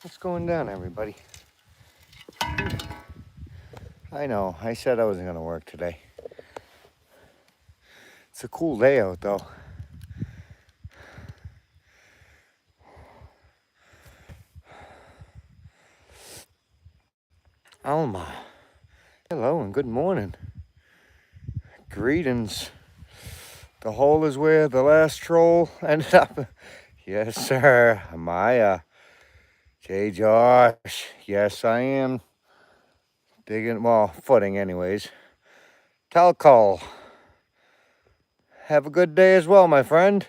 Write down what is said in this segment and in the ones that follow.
What's going down, everybody? I know, I said I wasn't going to work today. It's a cool day out, though. Alma, hello and good morning. Greetings. The hole is where the last troll ended up. Yes, sir. Maya. J. Josh. Yes, I am. Digging, well, footing anyways. Talcol. Have a good day as well, my friend.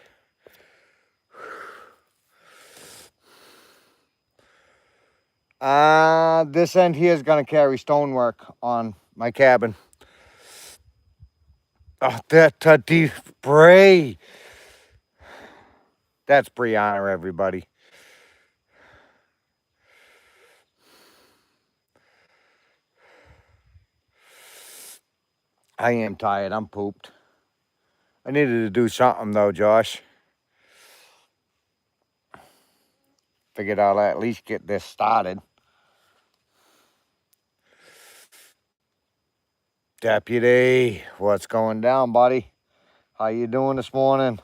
This end here is going to carry stonework on my cabin. Oh, that deep Bray. That's Brianna, everybody. I am tired. I'm pooped. I needed to do something, though, Josh. Figured I'll at least get this started. Deputy, what's going down, buddy? How you doing this morning?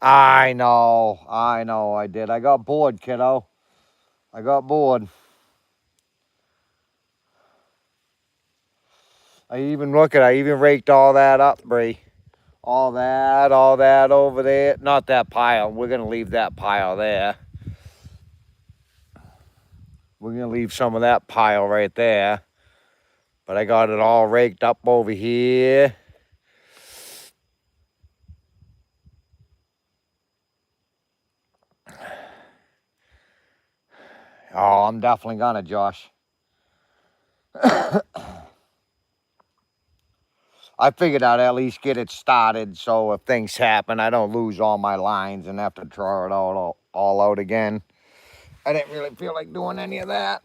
I know, I did. I got bored, kiddo. I got bored. I even raked all that up, Bree. All that over there. Not that pile. We're going to leave that pile there. We're going to leave some of that pile right there. But I got it all raked up over here. Oh, I'm definitely going to, Josh. I figured I'd at least get it started so if things happen, I don't lose all my lines and have to draw it all out again. I didn't really feel like doing any of that.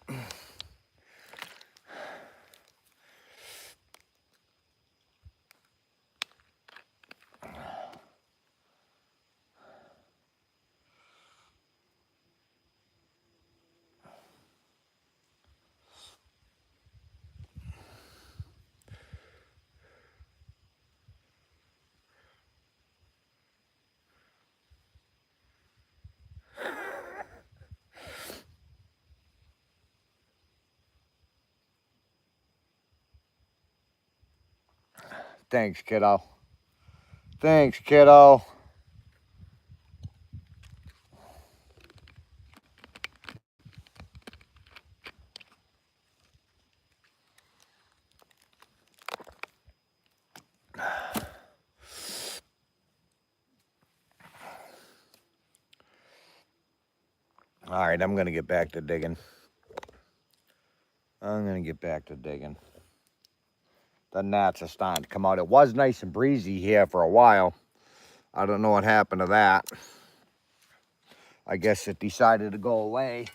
Thanks, kiddo. Thanks, kiddo. All right, I'm going to get back to digging. The gnats are starting to come out. It was nice and breezy here for a while. I don't know what happened to that. I guess it decided to go away.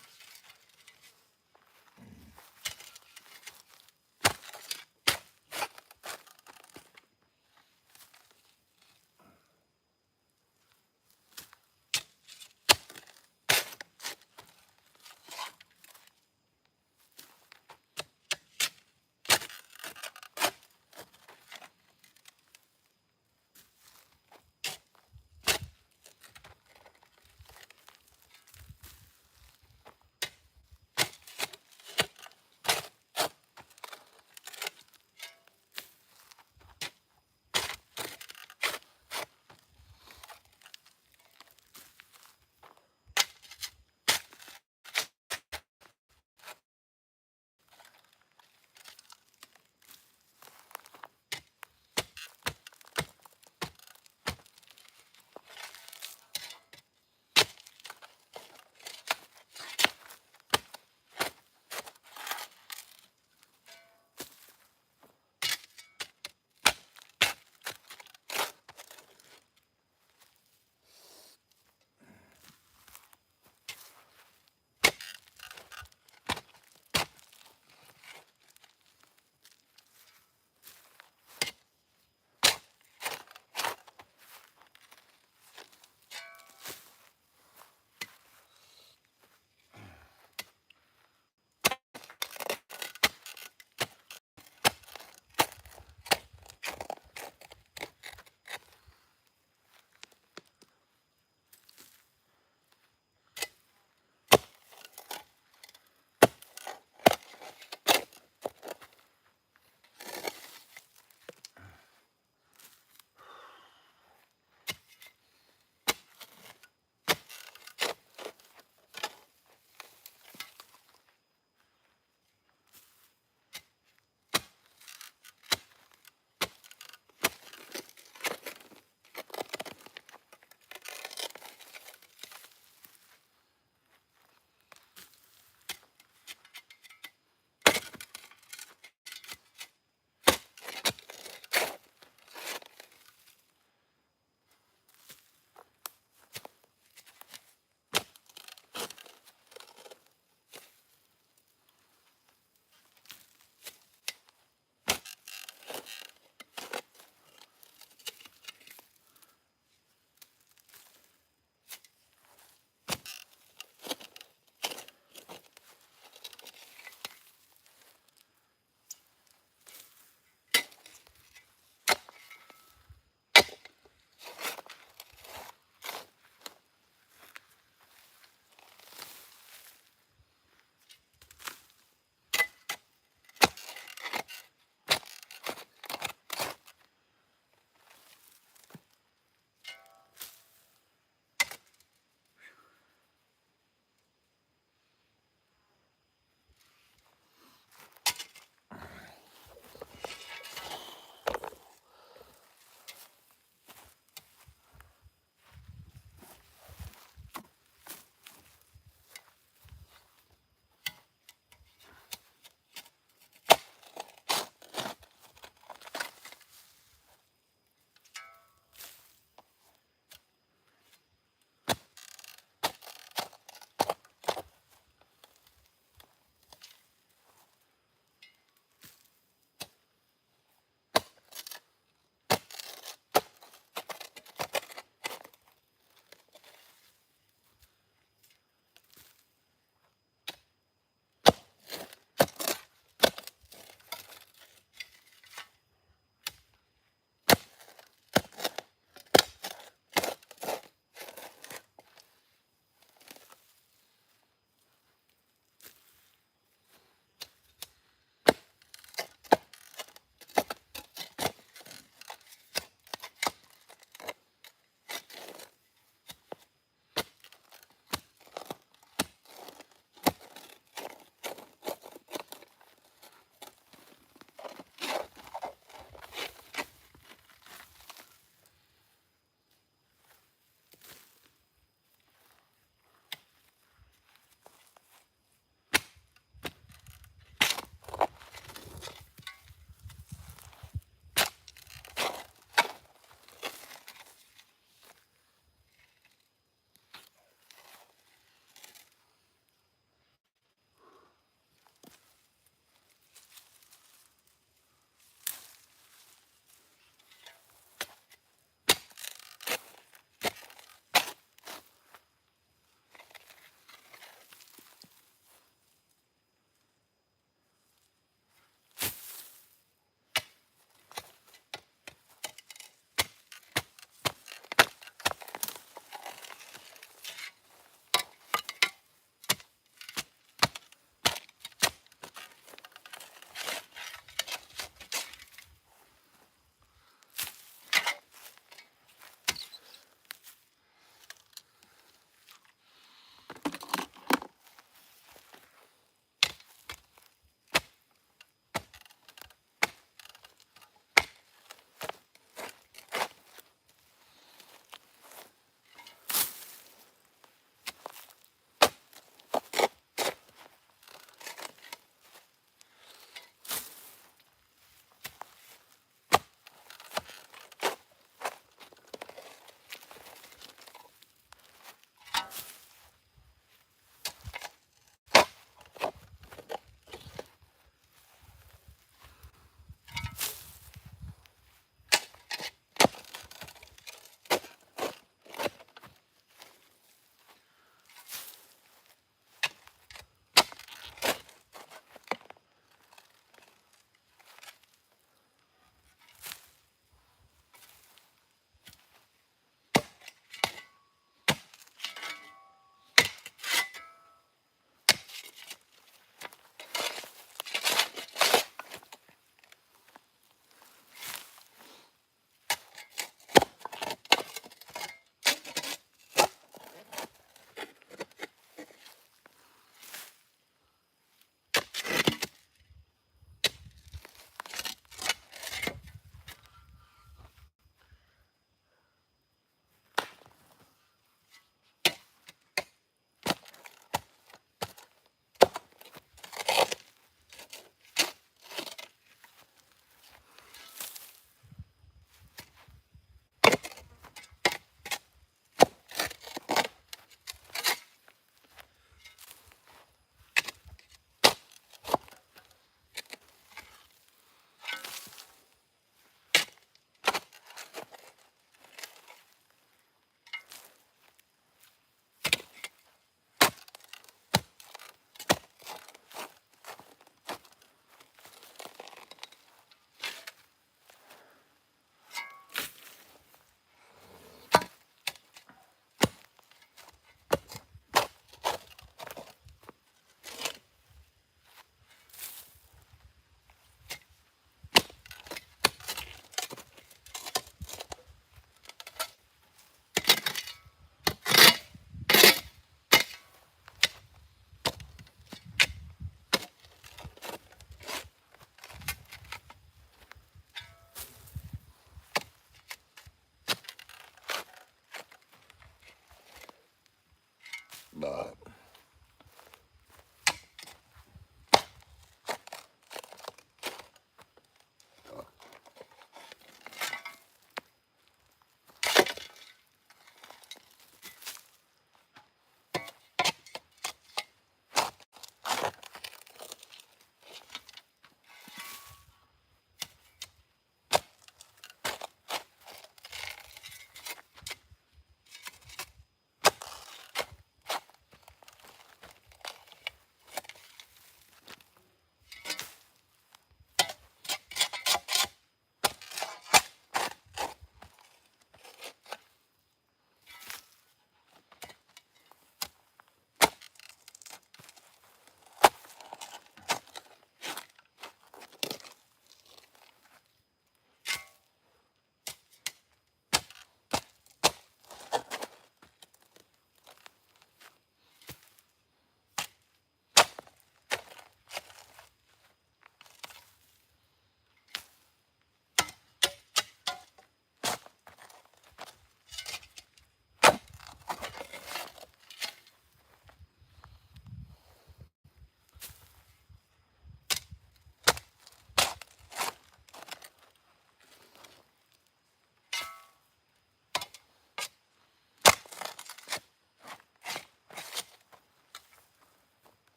But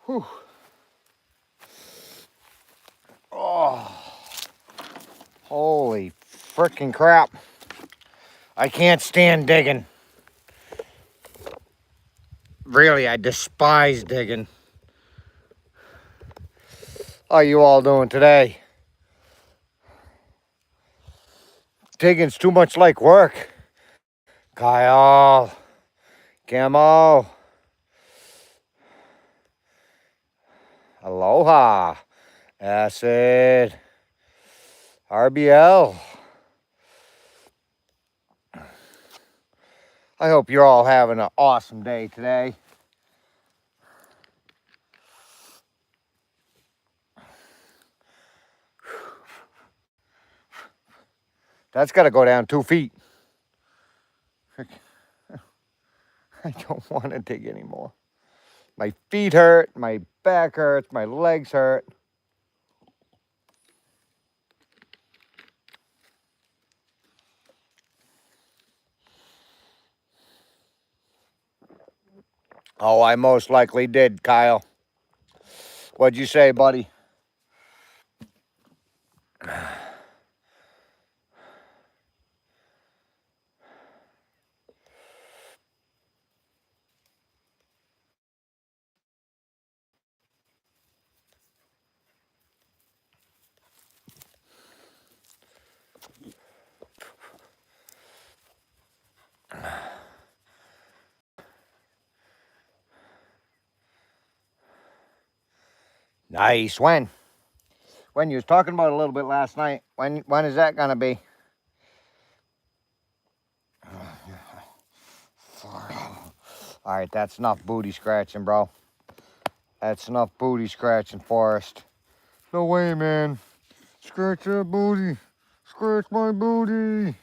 whew. Oh, holy frickin' crap. I can't stand digging. Really, I despise digging. How are you all doing today? Digging's too much like work. Kyle, Camo, Aloha, Acid, RBL. I hope you're all having an awesome day today. That's got to go down 2 feet. I don't want to dig anymore. My feet hurt, my back hurts, my legs hurt. Oh, I most likely did, Kyle. What'd you say, buddy? Nice. When? When you was talking about it a little bit last night. When is that gonna be? All right, that's enough booty scratching, bro. That's enough booty scratching, Forrest. No way, man. Scratch that booty. Scratch my booty.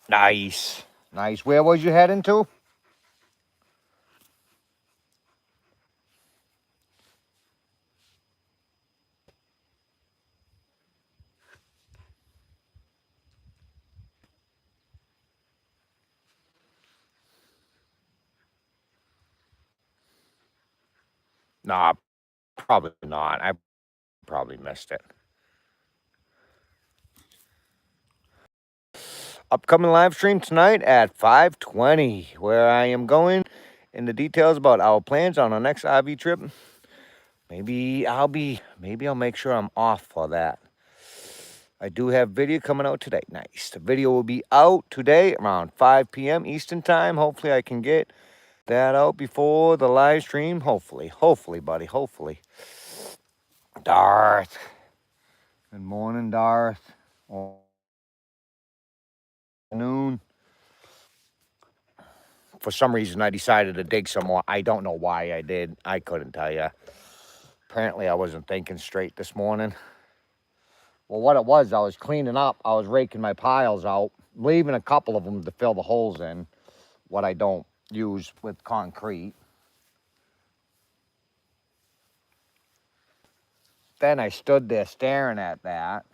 Nice. Nice. Where was you heading to? Nah, probably not. I probably missed it. upcoming live stream tonight at 5:20, where I am going into details about our plans on our next RV trip. Maybe I'll make sure I'm off for that. I do have video coming out today. Nice. The video will be out today around 5 p.m. Eastern time. Hopefully I can get that out before the live stream. Hopefully, buddy. Hopefully. Darth. Good morning, Darth. Noon. For some reason, I decided to dig some more. I don't know why I did. I couldn't tell you. Apparently, I wasn't thinking straight this morning. Well, what it was, I was cleaning up. I was raking my piles out, leaving a couple of them to fill the holes in, what I don't use with concrete. Then I stood there staring at that.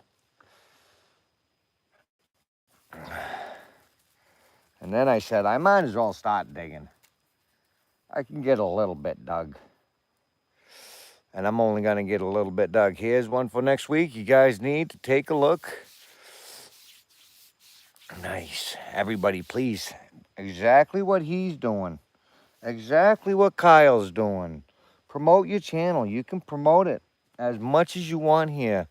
And then I said, I might as well start digging. I can get a little bit dug. And I'm only going to get a little bit dug. Here's one for next week. You guys need to take a look. Nice. Everybody, please. Exactly what he's doing. Exactly what Kyle's doing. Promote your channel. You can promote it as much as you want here.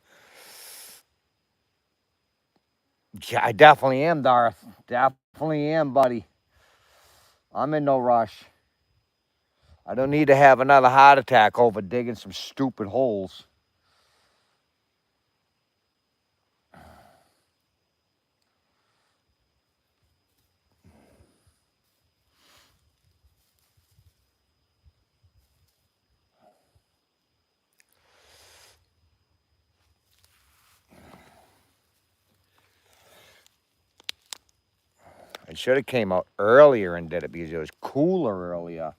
Yeah, I definitely am, Darth. Definitely am, buddy. I'm in no rush. I don't need to have another heart attack over digging some stupid holes. I should have came out earlier and did it because it was cooler earlier.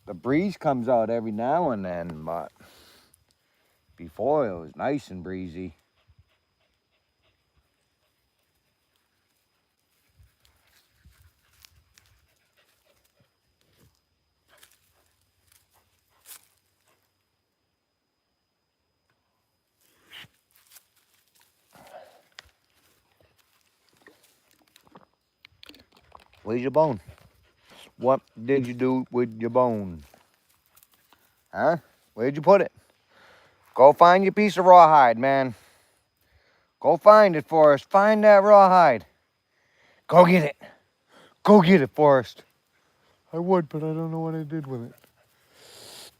The breeze comes out every now and then, but before it was nice and breezy. Where's your bone? What did you do with your bone? Huh? Where'd you put it? Go find your piece of rawhide, man. Go find it, Forrest. Find that rawhide. Go get it. Go get it, Forrest. I would, but I don't know what I did with it.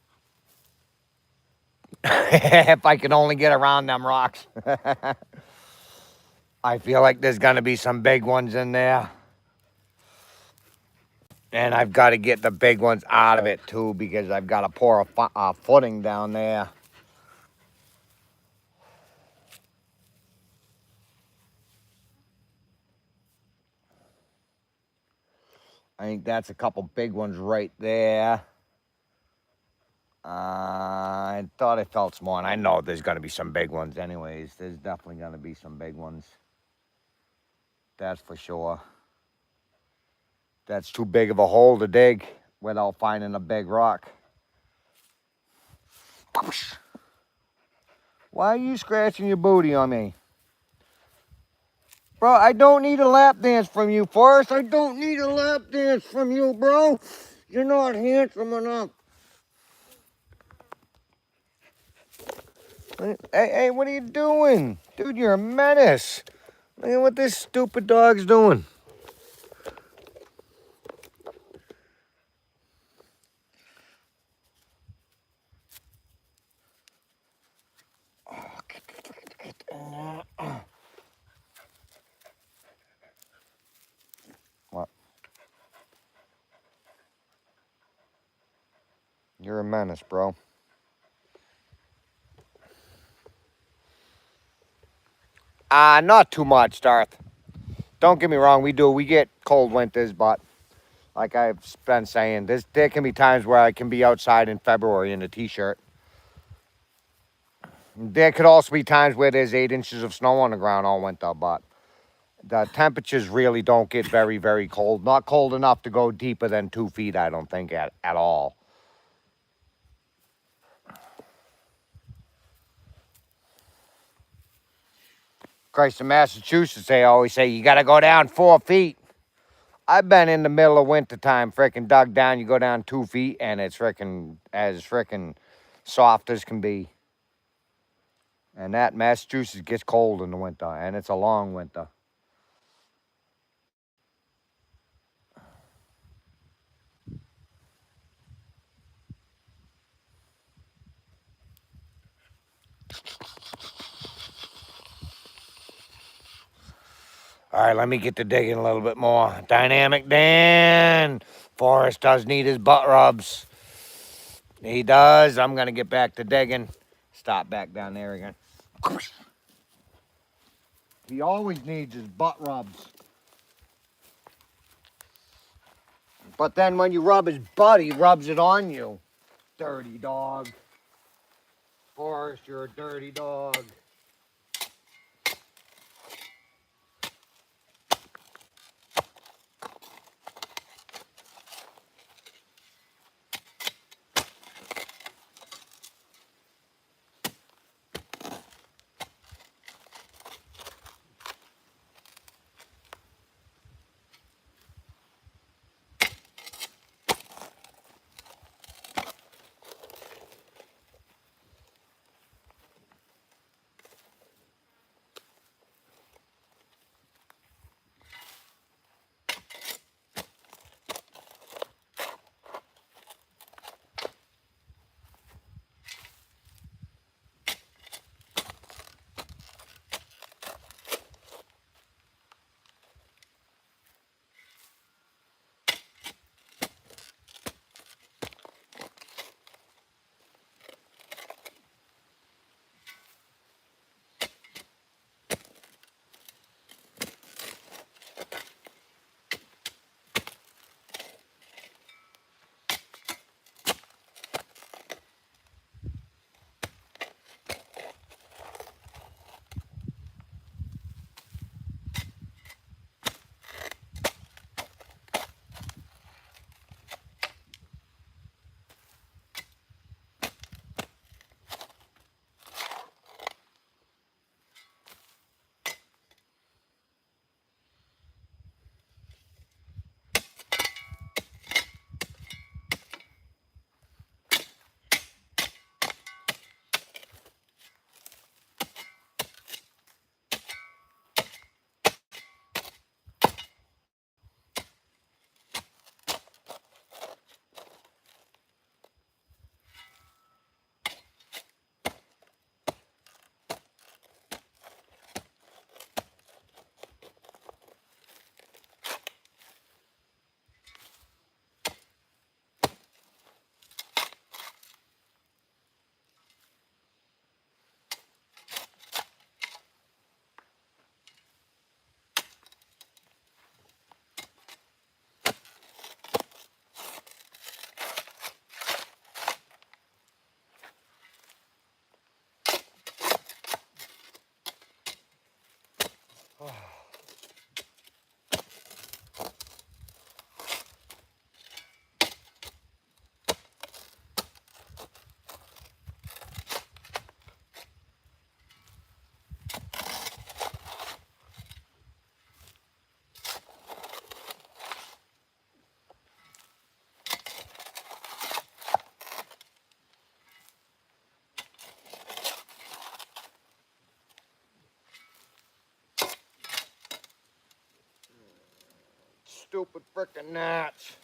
If I could only get around them rocks. I feel like there's going to be some big ones in there. And I've got to get the big ones out of it, too, because I've got to pour a footing down there. I think that's a couple big ones right there. I thought I felt small, and I know there's going to be some big ones anyways. There's definitely going to be some big ones. That's for sure. That's too big of a hole to dig without finding a big rock. Why are you scratching your booty on me? Bro, I don't need a lap dance from you, Forrest. I don't need a lap dance from you, bro. You're not handsome enough. Hey, what are you doing? Dude, you're a menace. Look at what this stupid dog's doing. What? You're a menace, bro. Not too much, Darth. Don't get me wrong, we get cold winters, but like I've been saying, there can be times where I can be outside in February in a t-shirt. There could also be times where there's 8 inches of snow on the ground all winter, but the temperatures really don't get very, very cold. Not cold enough to go deeper than 2 feet, I don't think, at all. Christ, in Massachusetts, they always say you got to go down 4 feet. I've been in the middle of winter time, frickin' dug down. You go down 2 feet, and it's frickin' as frickin' soft as can be. And that Massachusetts gets cold in the winter, and it's a long winter. All right, let me get to digging a little bit more. Dynamic Dan. Forrest does need his butt rubs. He does. I'm going to get back to digging. Stop back down there again. He always needs his butt rubs. But then when you rub his butt, he rubs it on you. Dirty dog. Forrest, you're a dirty dog. Stupid frickin' gnats.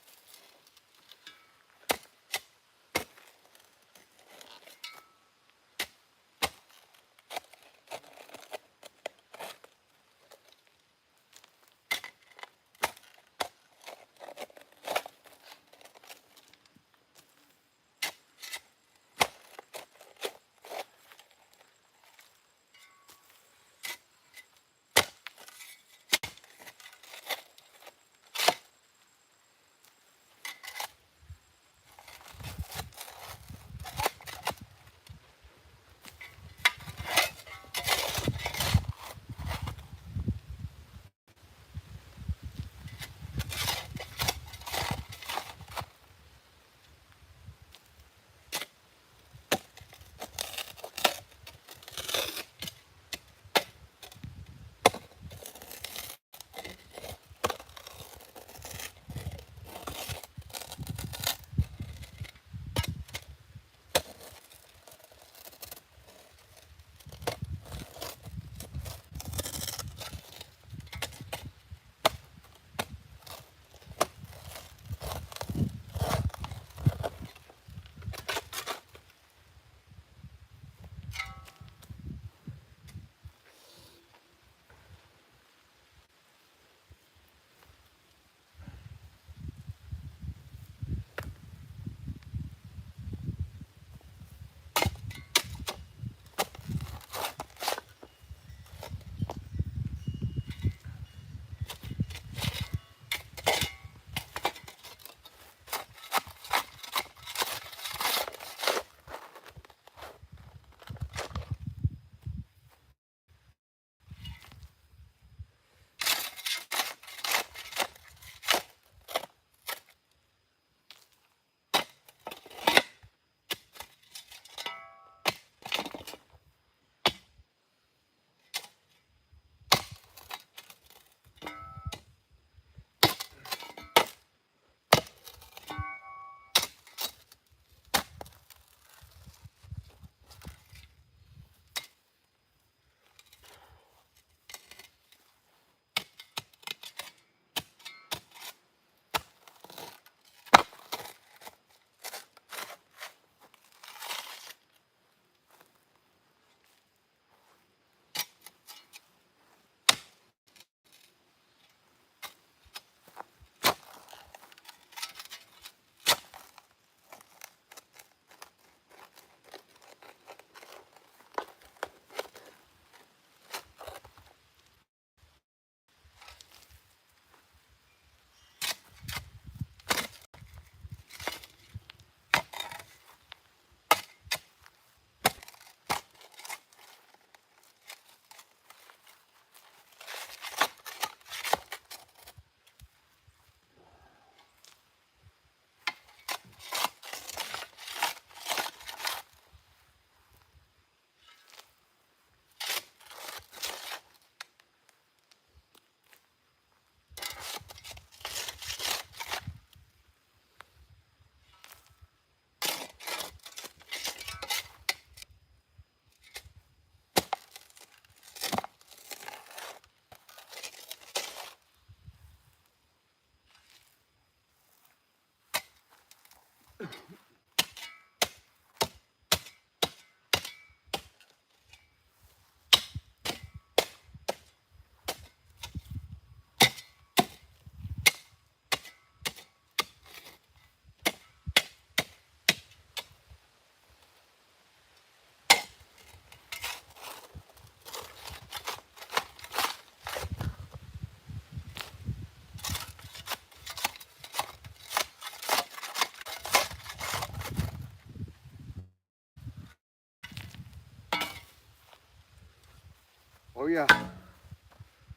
Oh yeah.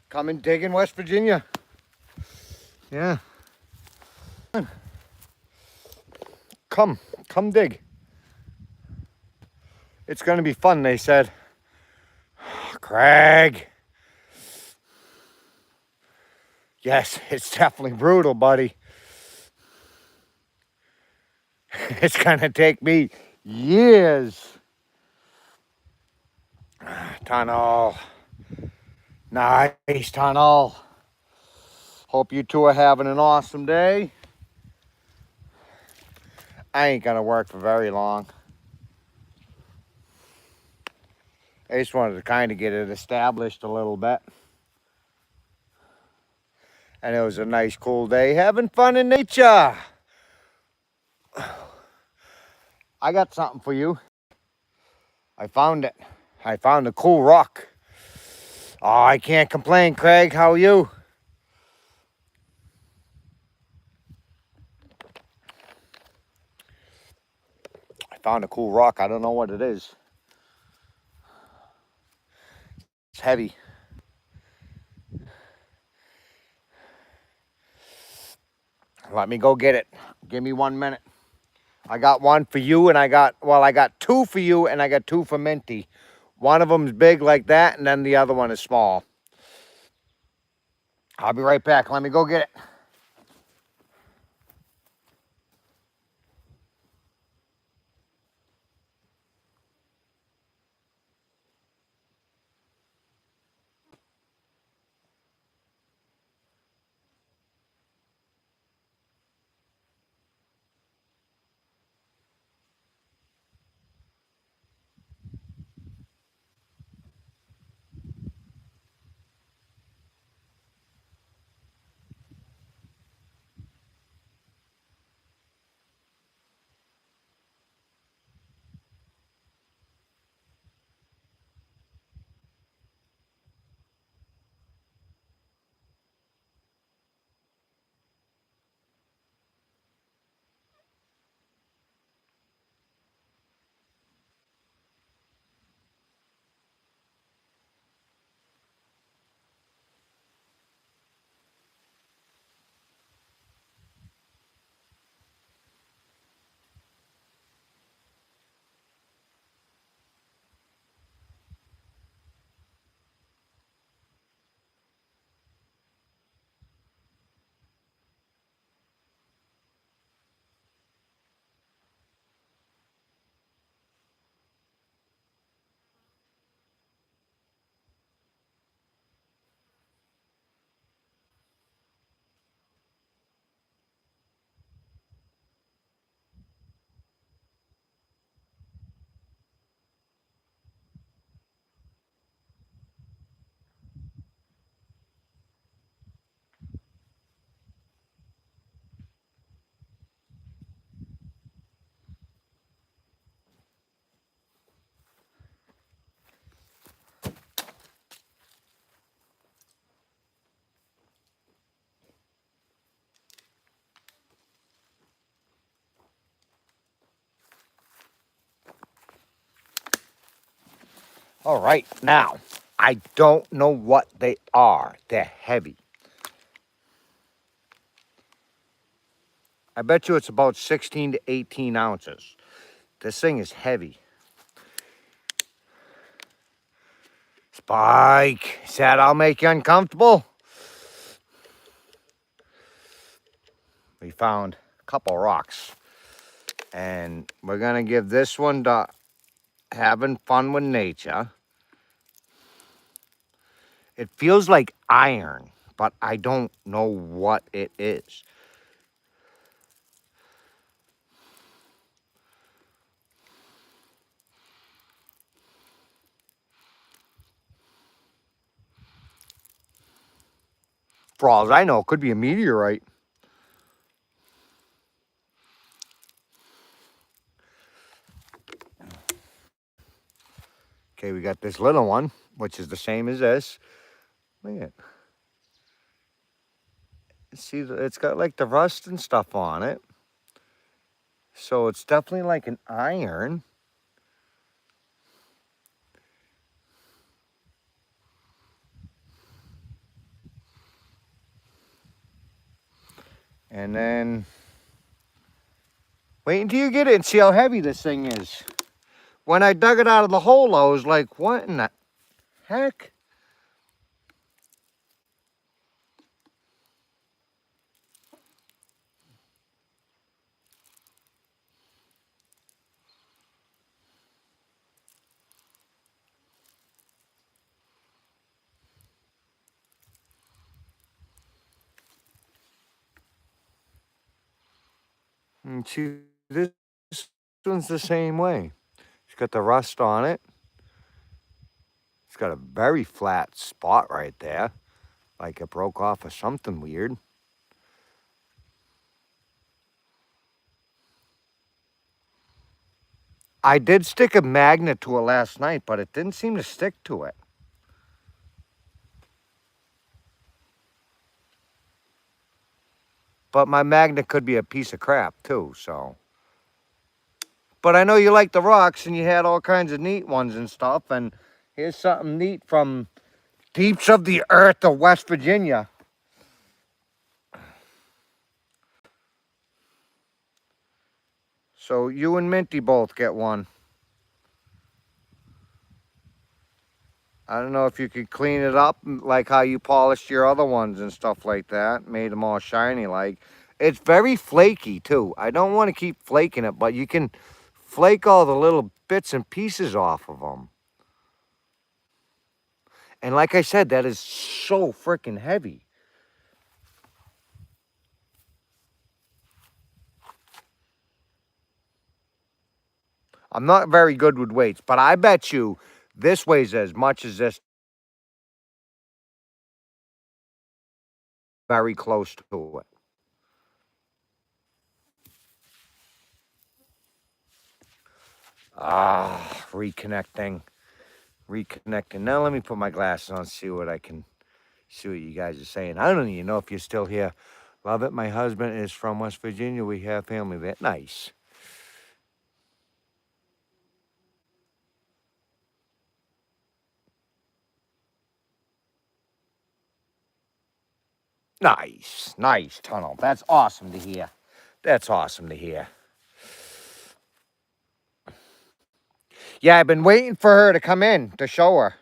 Come and dig in West Virginia. Yeah. Come dig. It's gonna be fun, they said. Craig. Yes, it's definitely brutal, buddy. It's gonna take me years. Tunnel. Nice tunnel. Hope you two are having an awesome day. I ain't gonna work for very long. I just wanted to kind of get it established a little bit. And it was a nice cool day having fun in nature. I got something for you. I found it. I found a cool rock. Oh, I can't complain, Craig. How are you? I found a cool rock. I don't know what it is. It's heavy. Let me go get it. Give me 1 minute. I got one for you and I got two for you and I got two for Minty. One of them's big like that and then the other one is small. I'll be right back. Let me go get it. All right, now, I don't know what they are. They're heavy. I bet you it's about 16 to 18 ounces. This thing is heavy. Spike, said I'll make you uncomfortable. We found a couple rocks. And we're going to give this one to having fun with nature. It feels like iron, but I don't know what it is. For all as I know, it could be a meteorite. Okay, we got this little one, which is the same as this. Look at it. See, it's got like the rust and stuff on it. So it's definitely like an iron. And then wait until you get it and see how heavy this thing is. When I dug it out of the hole, I was like, what in the heck? And see, this one's the same way. It's got the rust on it. It's got a very flat spot right there, like it broke off of something weird. I did stick a magnet to it last night, but it didn't seem to stick to it. But my magnet could be a piece of crap too, so. But I know you like the rocks and you had all kinds of neat ones and stuff. And here's something neat from deeps of the earth of West Virginia. So you and Minty both get one. I don't know if you could clean it up like how you polished your other ones and stuff like that. Made them all shiny like. It's very flaky too. I don't want to keep flaking it, but you can flake all the little bits and pieces off of them. And like I said, that is so freaking heavy. I'm not very good with weights, but I bet you this weighs as much as this. Very close to it. Ah, reconnecting. Reconnecting. Now let me put my glasses on, see what you guys are saying. I don't even know if you're still here. Love it. My husband is from West Virginia. We have family there. Nice. Nice. Nice tunnel. That's awesome to hear. That's awesome to hear. Yeah, I've been waiting for her to come in to show her.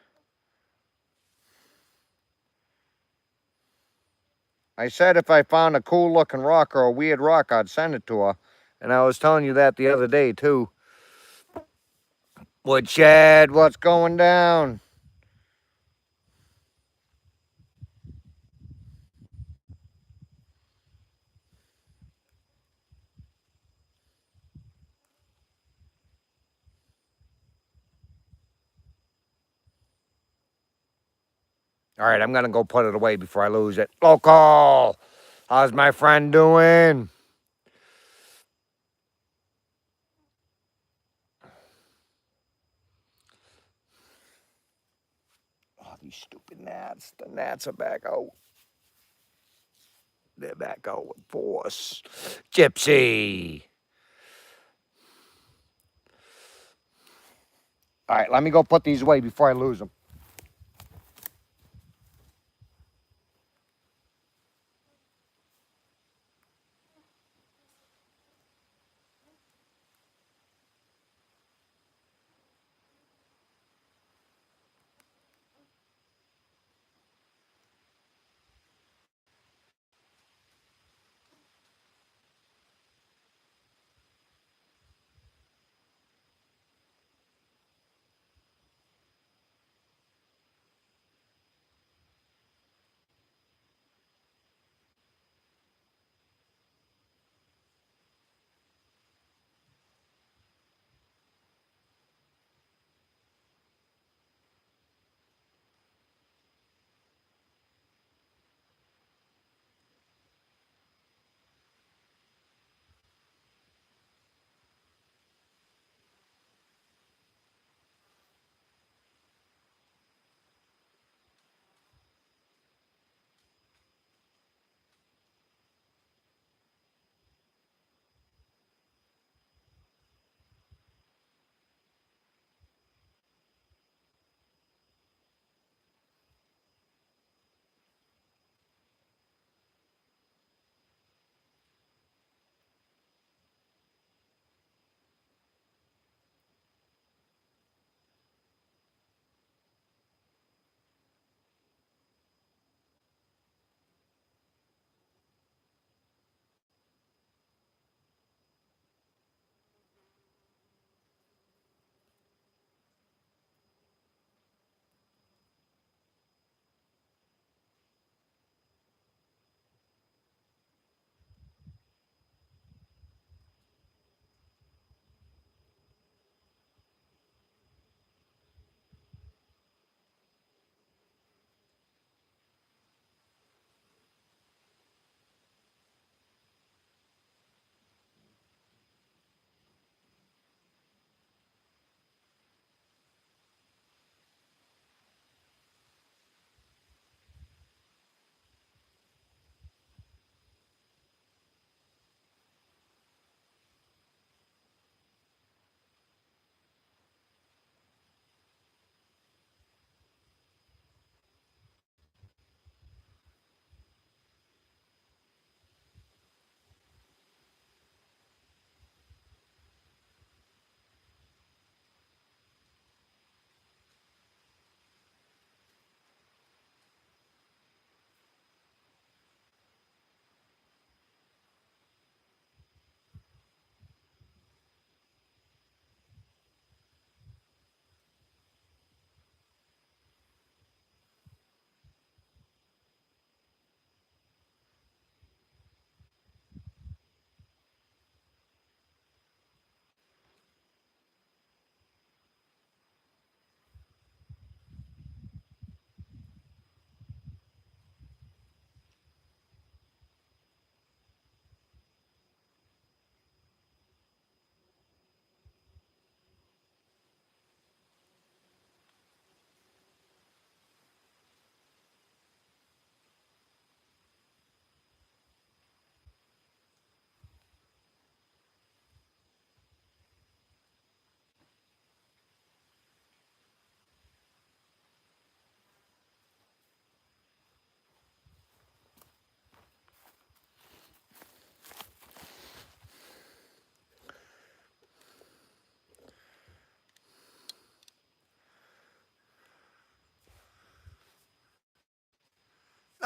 I said if I found a cool looking rock or a weird rock, I'd send it to her. And I was telling you that the other day, too. Woodshed, what's going down? All right, I'm going to go put it away before I lose it. Local, how's my friend doing? Oh, these stupid gnats. The gnats are back out. They're back out with force. Gypsy. All right, let me go put these away before I lose them.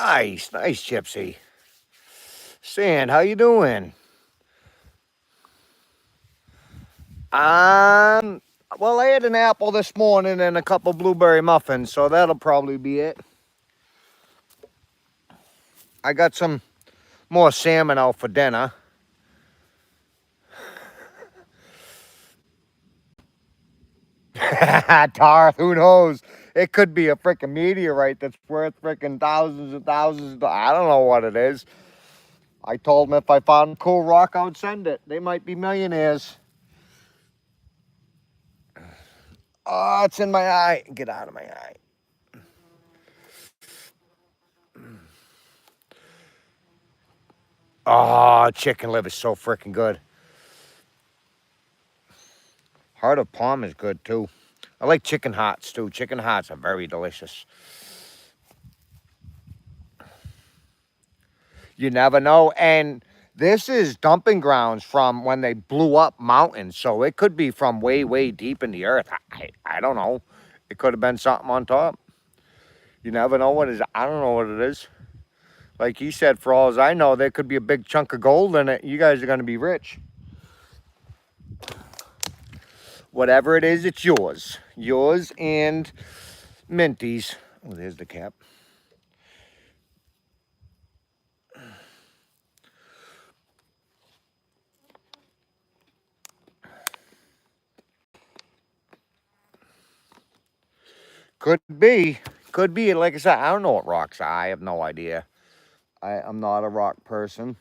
Nice, nice, Gypsy. Sand, how you doing? Um, well, I had an apple this morning and a couple blueberry muffins, so that'll probably be it. I got some more salmon out for dinner. Darth, who knows? It could be a freaking meteorite that's worth freaking thousands and thousands of I don't know what it is. I told them if I found a cool rock, I would send it. They might be millionaires. Oh, it's in my eye. Get out of my eye. Oh, chicken liver is so freaking good. Heart of palm is good too. I like chicken hearts too. Chicken hearts are very delicious. You never know. And this is dumping grounds from when they blew up mountains. So it could be from way, way deep in the earth. I don't know. It could have been something on top. You never know what it is. I don't know what it is. Like he said, for all as I know, there could be a big chunk of gold in it. You guys are going to be rich. Whatever it is, it's yours. Yours and Minty's. Oh, there's the cap. Could be. Could be. Like I said, I don't know what rocks are. I have no idea. I'm not a rock person.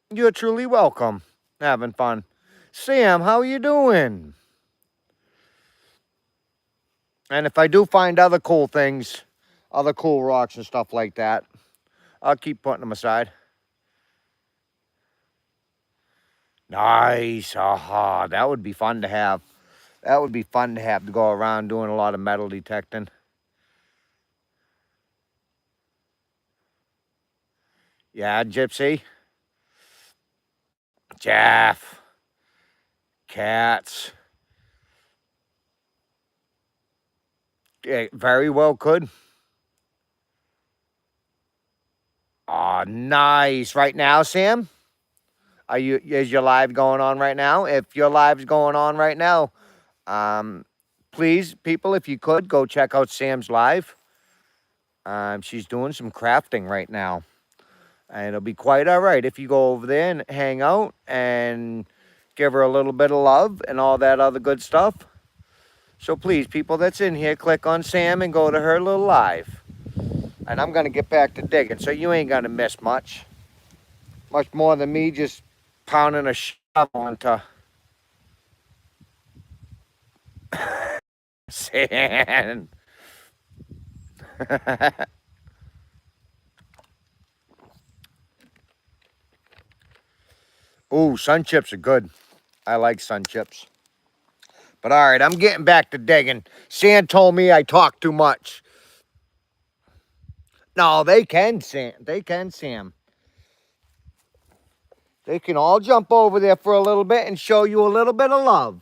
You're truly welcome. Having fun. Sam, how you doing? And if I do find other cool things, other cool rocks and stuff like that, I'll keep putting them aside. Nice. Aha, that would be fun to have. That would be fun to have to go around doing a lot of metal detecting. Yeah, Gypsy. Jeff. Cats. Yeah, very well could. Oh, nice. Right now, Sam? Is your live going on right now? If your live's going on right now, please, people, if you could go check out Sam's live. She's doing some crafting right now. And it'll be quite all right if you go over there and hang out and give her a little bit of love and all that other good stuff. So please, people that's in here, click on Sam and go to her little live. And I'm going to get back to digging, so you ain't going to miss much. Much more than me just pounding a shovel into sand. Ooh, sun chips are good. I like sun chips. But all right, I'm getting back to digging. Sam told me I talk too much. No, they can, Sam. They can, Sam. They can all jump over there for a little bit and show you a little bit of love.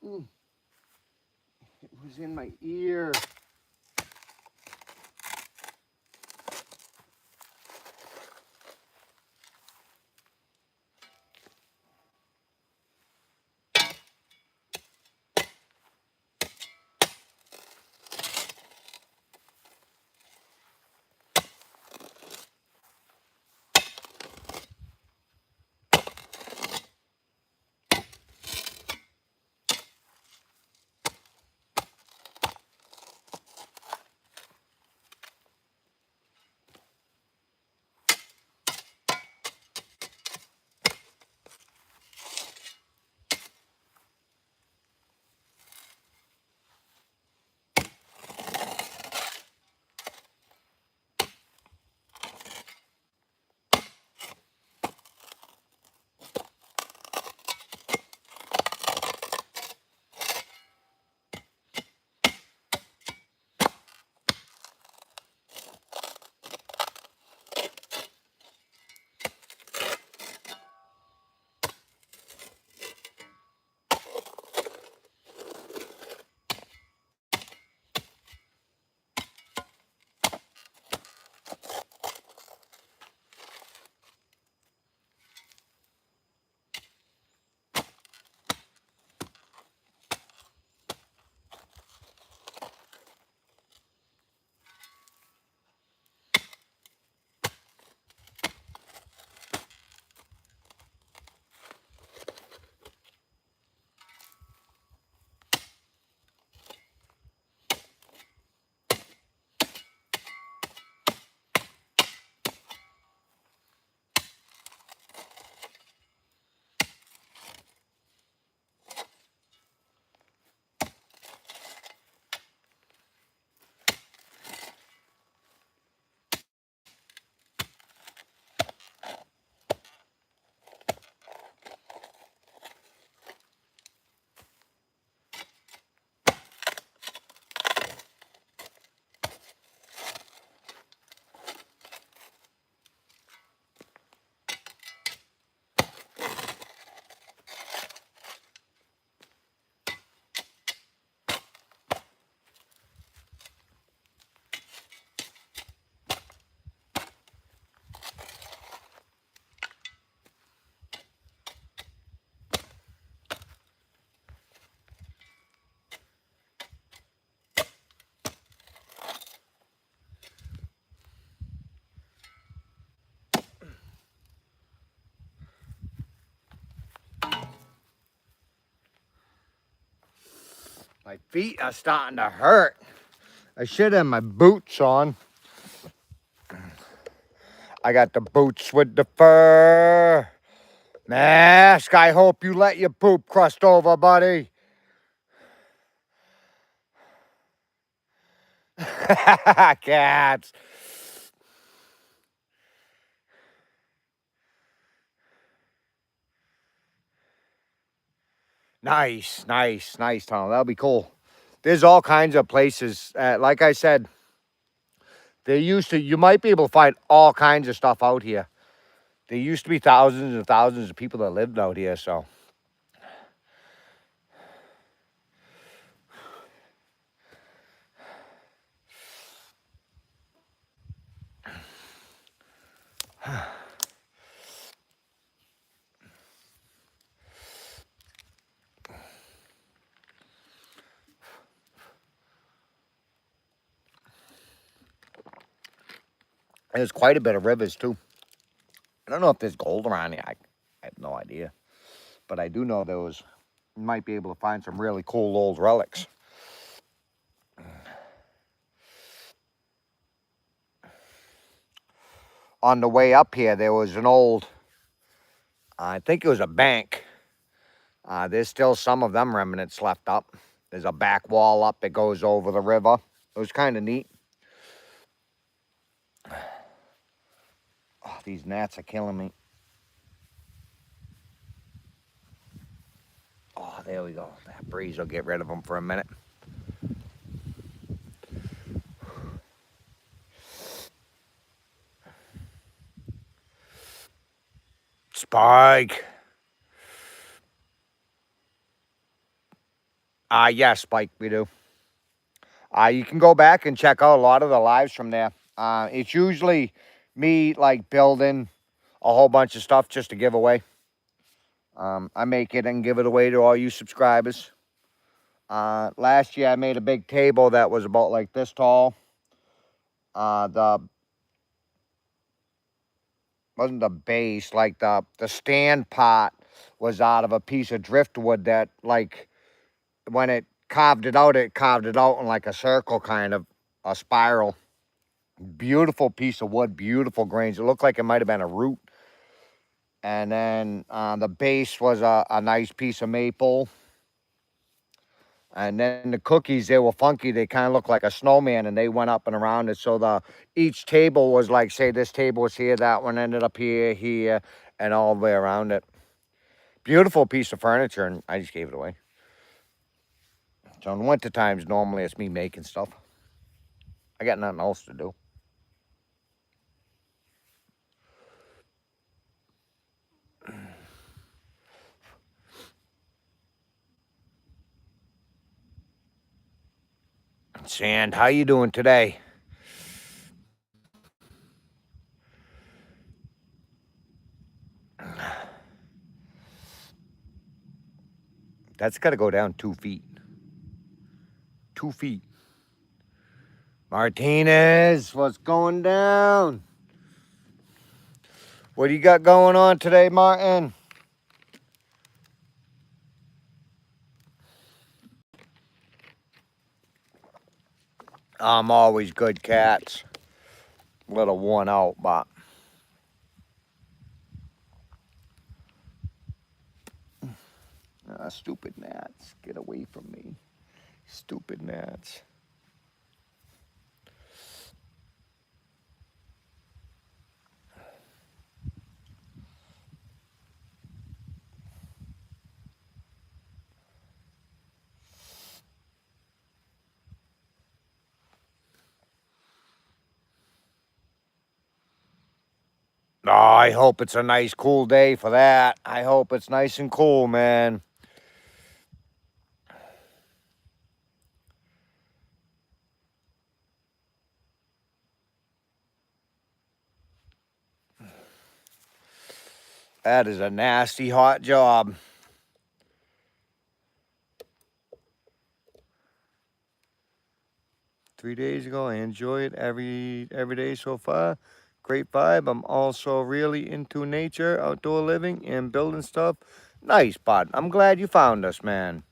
It was in my ear. My feet are starting to hurt. I should have my boots on. I got the boots with the fur. Mask, I hope you let your poop crust over, buddy. Cats. Nice, nice, nice, Tom. That'll be cool. There's all kinds of places. Like I said, you might be able to find all kinds of stuff out here. There used to be thousands and thousands of people that lived out here, so. There's quite a bit of rivers, too. I don't know if there's gold around here. I have no idea. But I do know you might be able to find some really cool old relics. On the way up here, there was an old, I think it was a bank. There's still some of them remnants left up. There's a back wall up that goes over the river. It was kind of neat. Oh, these gnats are killing me. Oh, there we go. That breeze will get rid of them for a minute. Spike. Yes, Spike, we do. You can go back and check out a lot of the lives from there. It's usually me like building a whole bunch of stuff just to give away. I make it and give it away to all you subscribers. Last year I made a big table that was about like this tall. The wasn't the base, like the stand part was out of a piece of driftwood that, like, when it carved it out in like a circle, kind of a spiral. Beautiful piece of wood, beautiful grains. It looked like it might have been a root. And then the base was a nice piece of maple. And then the cookies, they were funky. They kind of looked like a snowman, and they went up and around it. So each table was like, say this table was here, that one ended up here, and all the way around it. Beautiful piece of furniture, and I just gave it away. So in winter times, normally it's me making stuff. I got nothing else to do. Sand, how you doing today? That's got to go down 2 feet. 2 feet. Martinez, what's going down? What do you got going on today, Martin? I'm always good, cats. A little worn out, but stupid gnats, get away from me. Stupid gnats. Oh, I hope it's a nice, cool day for that. I hope it's nice and cool, man. That is a nasty, hot job. Three days ago, I enjoy it every day so far. Great vibe. I'm also really into nature, outdoor living, and building stuff. Nice, bud. I'm glad you found us, man.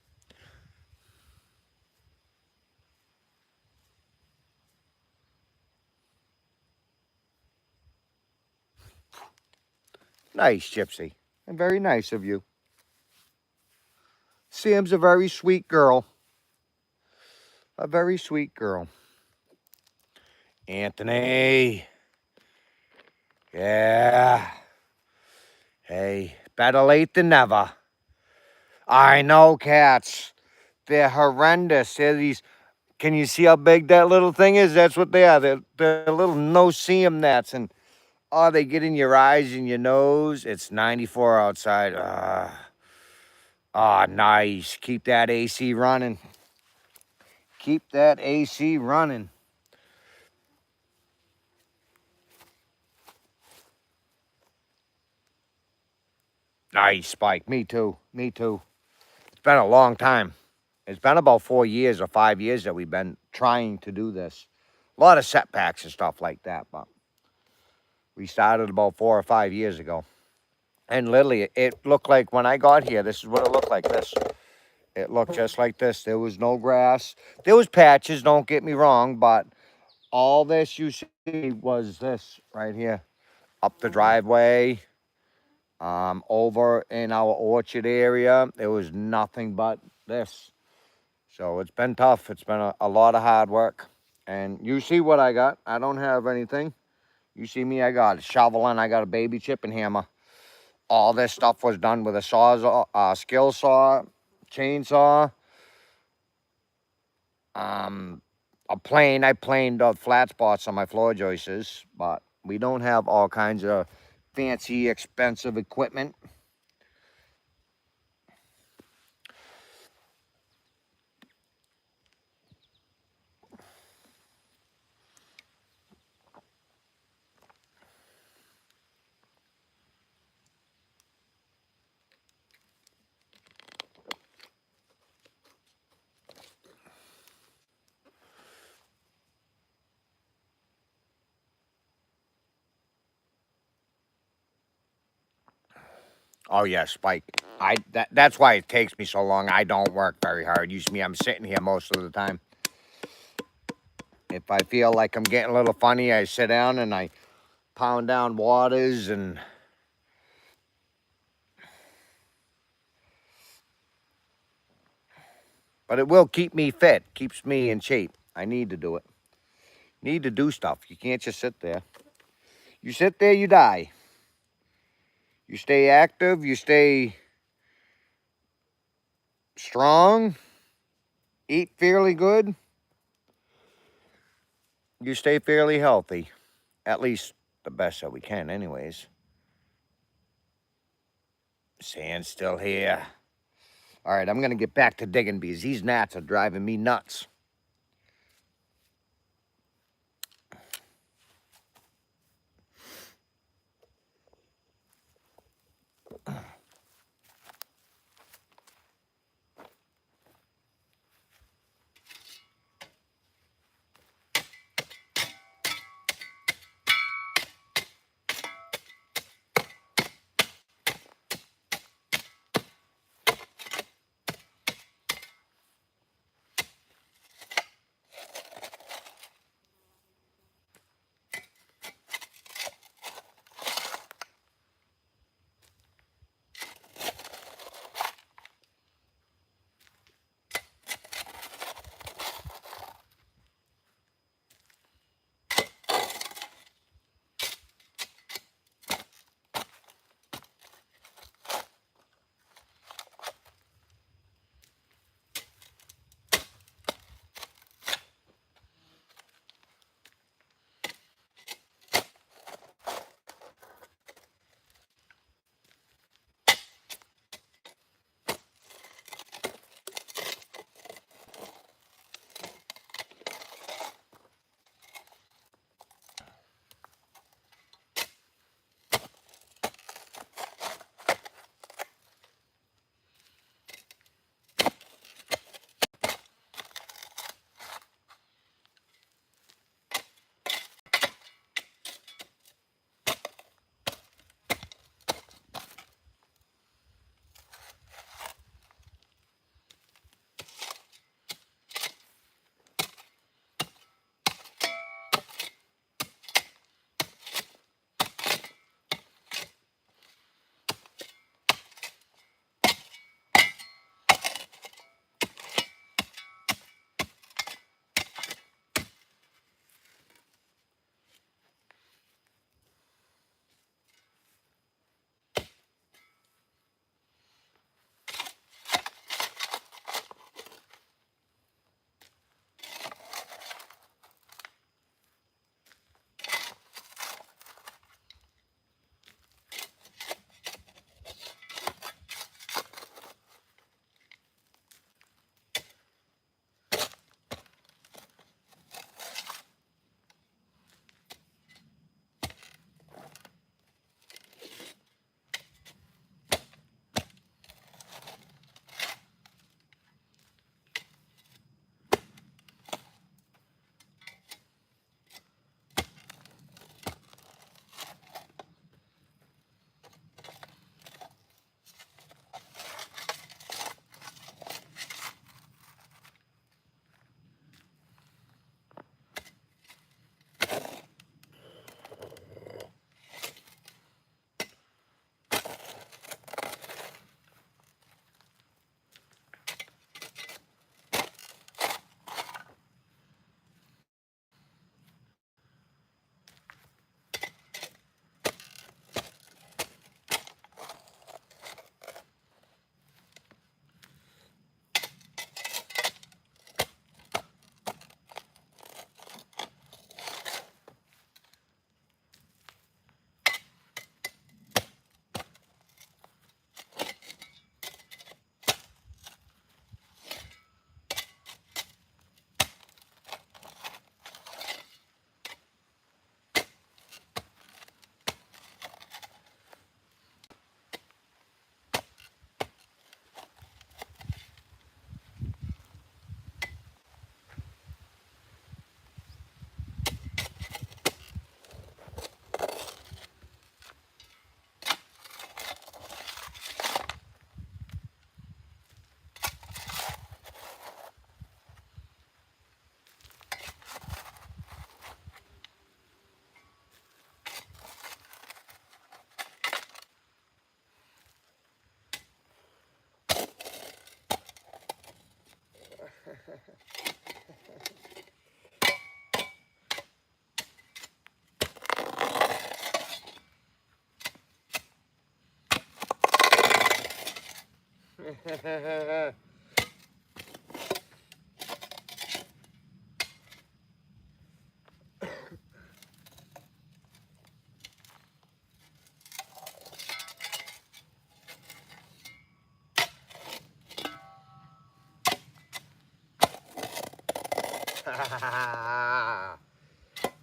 Nice, Gypsy. And very nice of you. Sam's a very sweet girl. A very sweet girl. Anthony. Yeah. Hey, better late than never. I know, cats. They're horrendous. They're these. Can you see how big that little thing is? That's what they are. They're little no-see-em gnats. And, oh, they get in your eyes and your nose. It's 94 outside. Nice. Keep that AC running. Keep that AC running. Nice, Spike. Me too. Me too. It's been a long time. It's been about 4 years or 5 years that we've been trying to do this. A lot of setbacks and stuff like that, but we started about 4 or 5 years ago. And literally, it looked like when I got here, this is what it looked like, this. It looked just like this. There was no grass. There was patches, don't get me wrong, but all this you see was this right here. Up the driveway, over in our orchard area, there was nothing but this. So it's been tough. It's been a lot of hard work. And you see what I got. I don't have anything. You see me, I got a shovel and I got a baby chipping hammer. All this stuff was done with a sawzall, skill saw, chainsaw, a plane. I planed flat spots on my floor joists, but we don't have all kinds of fancy, expensive equipment. Oh yeah, Spike. That's why it takes me so long. I don't work very hard. Usually I'm sitting here most of the time. If I feel like I'm getting a little funny, I sit down and I pound down waters and but it will keep me fit, keeps me in shape. I need to do it. Need to do stuff. You can't just sit there. You sit there, you die. You stay active, you stay strong, eat fairly good, you stay fairly healthy. At least the best that we can, anyways. Sand's still here. All right, I'm going to get back to digging because these gnats are driving me nuts.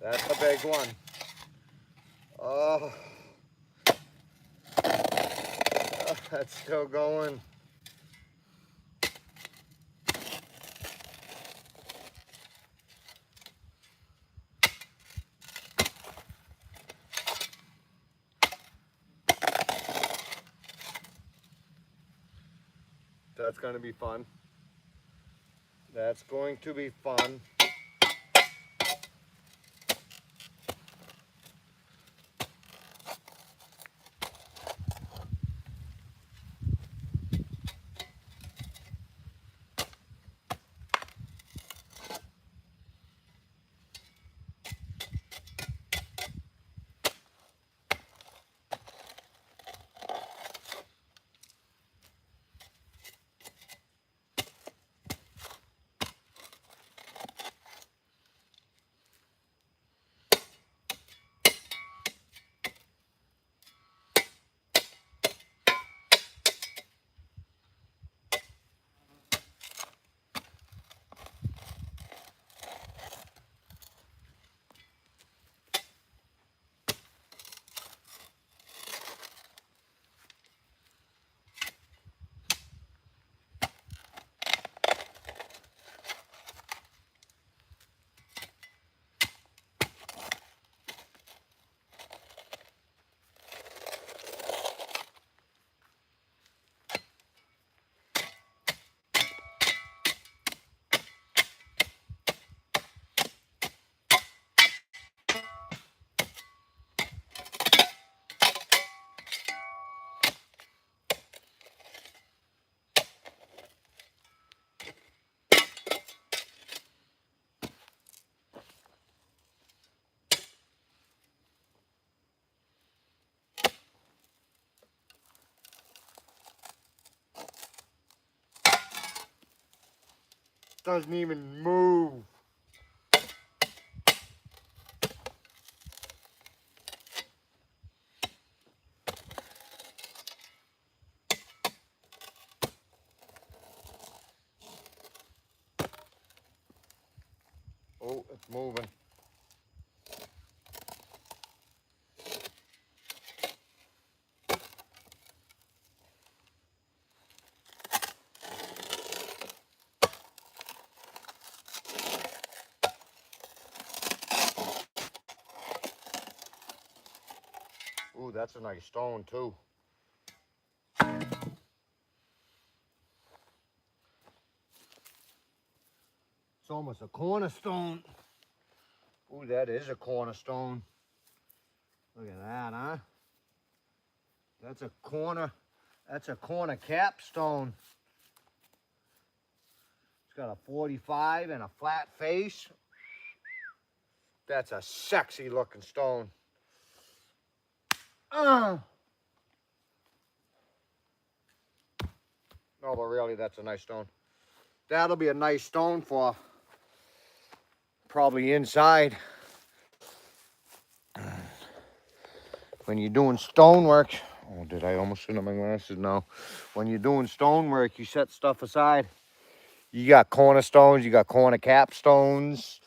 That's a big one. Oh, that's still going. That's going to be fun. That's going to be fun. Doesn't even move. Oh, it's moving. Ooh, that's a nice stone too. It's almost a cornerstone. Ooh, that is a cornerstone. Look at that, huh? That's a corner capstone. It's got a 45 and a flat face. That's a sexy looking stone. No, but really, that's a nice stone. That'll be a nice stone for probably inside. When you're doing stonework, oh, did I almost sit on my glasses? No. When you're doing stonework, you set stuff aside. You got cornerstones, you got corner capstones,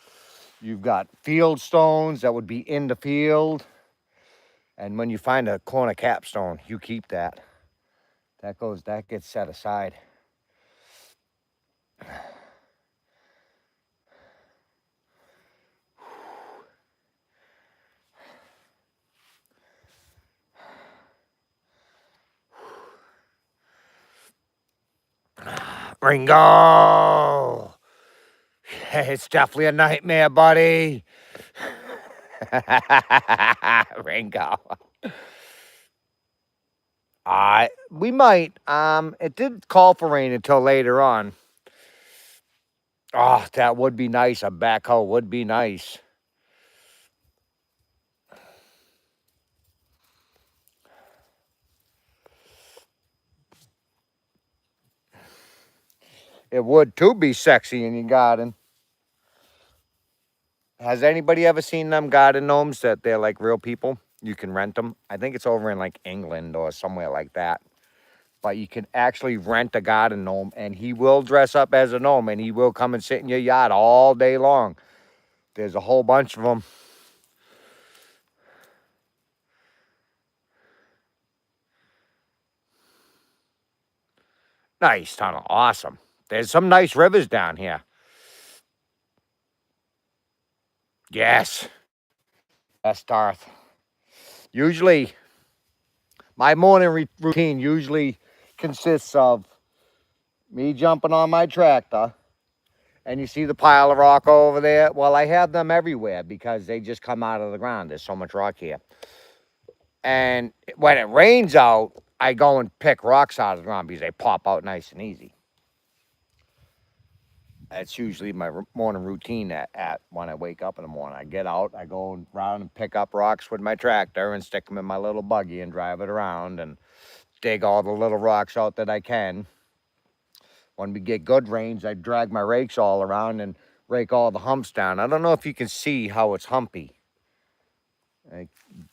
you've got field stones that would be in the field. And when you find a corner capstone, you keep that. That gets set aside. Ringo! It's definitely a nightmare, buddy. Ringo. We might. It didn't call for rain until later on. Oh, that would be nice. A backhoe would be nice. It would too be sexy in your garden. Has anybody ever seen them garden gnomes that they're like real people? You can rent them. I think it's over in like England or somewhere like that. But you can actually rent a garden gnome and he will dress up as a gnome and he will come and sit in your yard all day long. There's a whole bunch of them. Nice tunnel. Awesome. There's some nice rivers down here. Yes. Yes, Darth. Usually, my morning routine usually consists of me jumping on my tractor. And you see the pile of rock over there? Well, I have them everywhere because they just come out of the ground. There's so much rock here. And when it rains out, I go and pick rocks out of the ground because they pop out nice and easy. That's usually my morning routine at when I wake up in the morning. I get out, I go around and pick up rocks with my tractor and stick them in my little buggy and drive it around and dig all the little rocks out that I can. When we get good rains, I drag my rakes all around and rake all the humps down. I don't know if you can see how it's humpy.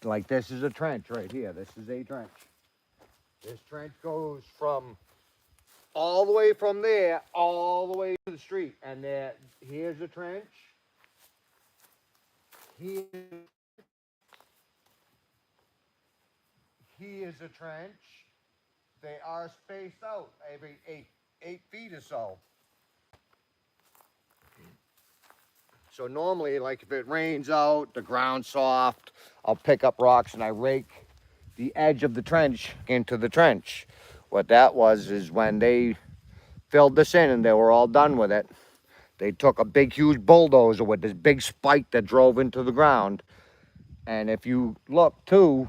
Like this is a trench right here. This is a trench. This trench goes from all the way from there, all the way to the street. And there, here's a trench. Here's a trench. They are spaced out every 8 feet or so. So normally, like if it rains out, the ground's soft, I'll pick up rocks and I rake the edge of the trench into the trench. What that was is when they filled this in and they were all done with it, they took a big, huge bulldozer with this big spike that drove into the ground. And if you look too,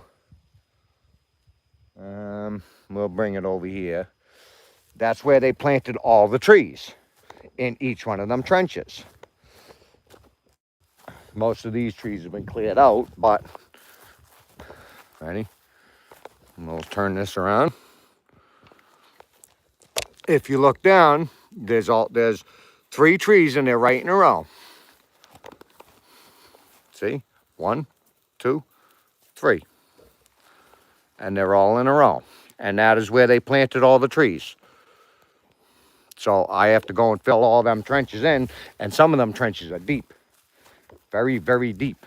we'll bring it over here. That's where they planted all the trees in each one of them trenches. Most of these trees have been cleared out, but ready? We'll turn this around. If you look down, there's 3 trees in there right in a row. See? 1, 2, 3. And they're all in a row. And that is where they planted all the trees. So I have to go and fill all them trenches in, and some of them trenches are deep. Very, very deep.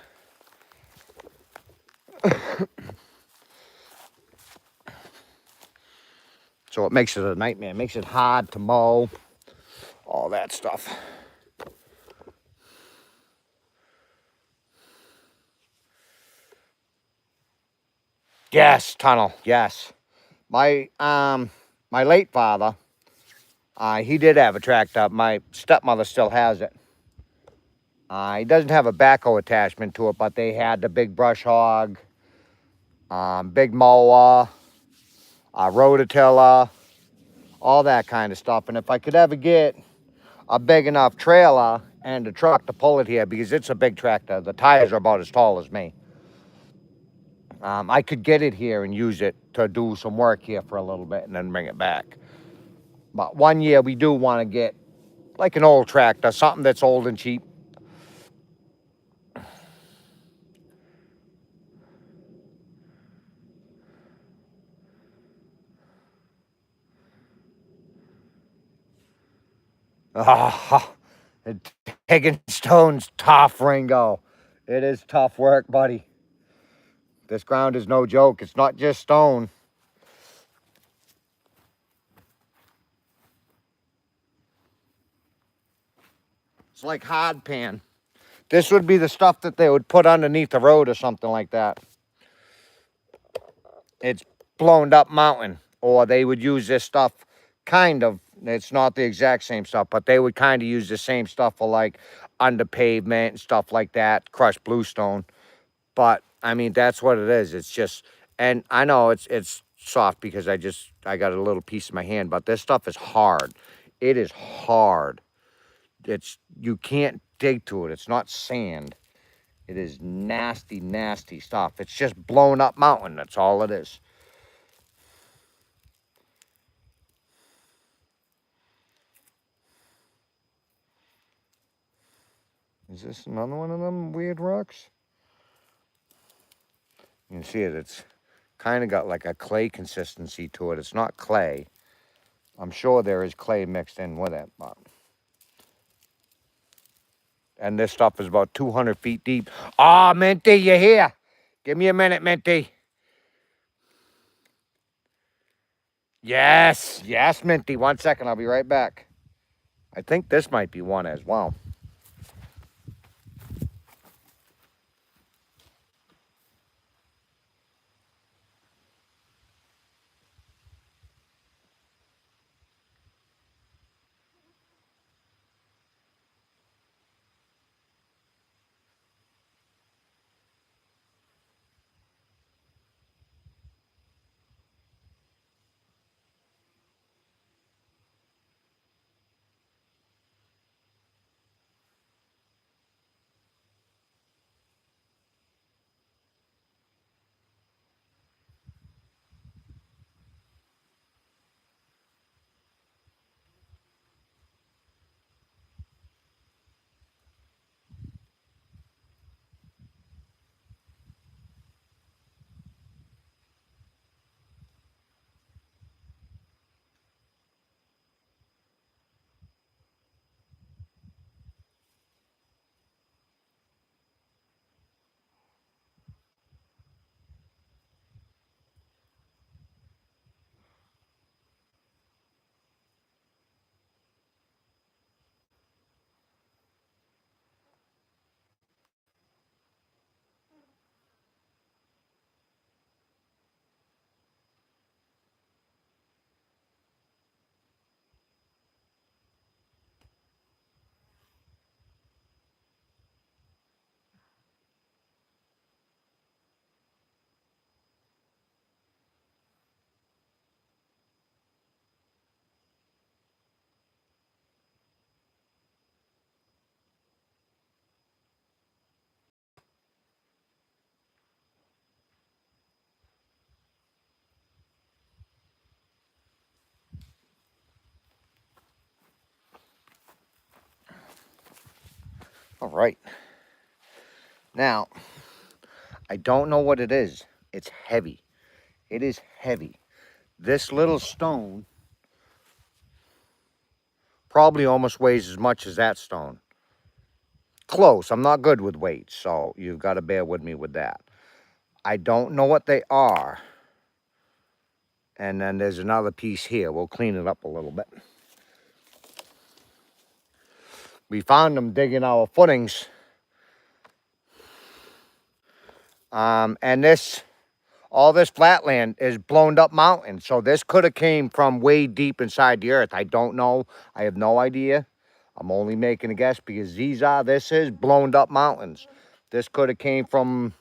So it makes it a nightmare. It makes it hard to mow, all that stuff. Yes, tunnel, yes. My late father, he did have a tractor. My stepmother still has it. He doesn't have a backhoe attachment to it, but they had the big brush hog, big mower, rototiller, all that kind of stuff. And if I could ever get a big enough trailer and a truck to pull it here, because it's a big tractor, the tires are about as tall as me. I could get it here and use it to do some work here for a little bit and then bring it back. But one year we do want to get like an old tractor, something that's old and cheap. Ah, digging stone's tough, Ringo. It is tough work, buddy. This ground is no joke. It's not just stone. It's like hard pan. This would be the stuff that they would put underneath the road or something like that. It's blown up mountain. Or they would use this stuff kind of, it's not the exact same stuff, but they would kind of use the same stuff for like under pavement and stuff like that, crushed bluestone. But I mean, that's what it is. It's just, and I know it's soft because I got a little piece in my hand, but this stuff is hard. It is hard. you can't dig through it. It's not sand. It is nasty, nasty stuff. It's just blown up mountain. That's all it is. Is this another one of them weird rocks? You can see it. It's kind of got like a clay consistency to it. It's not clay. I'm sure there is clay mixed in with it. But... And this stuff is about 200 feet deep. Ah, oh, Minty, you're here. Give me a minute, Minty. Yes, yes, Minty. 1 second, I'll be right back. I think this might be one as well. All right. Now, I don't know what it is. It's heavy. It is heavy. This little stone probably almost weighs as much as that stone. Close. I'm not good with weights, so you've got to bear with me with that. I don't know what they are. And then there's another piece here. We'll clean it up a little bit. We found them digging our footings. And all this flatland is blown up mountain. So this could have came from way deep inside the earth. I don't know. I have no idea. I'm only making a guess because this is blown up mountains. This could have came from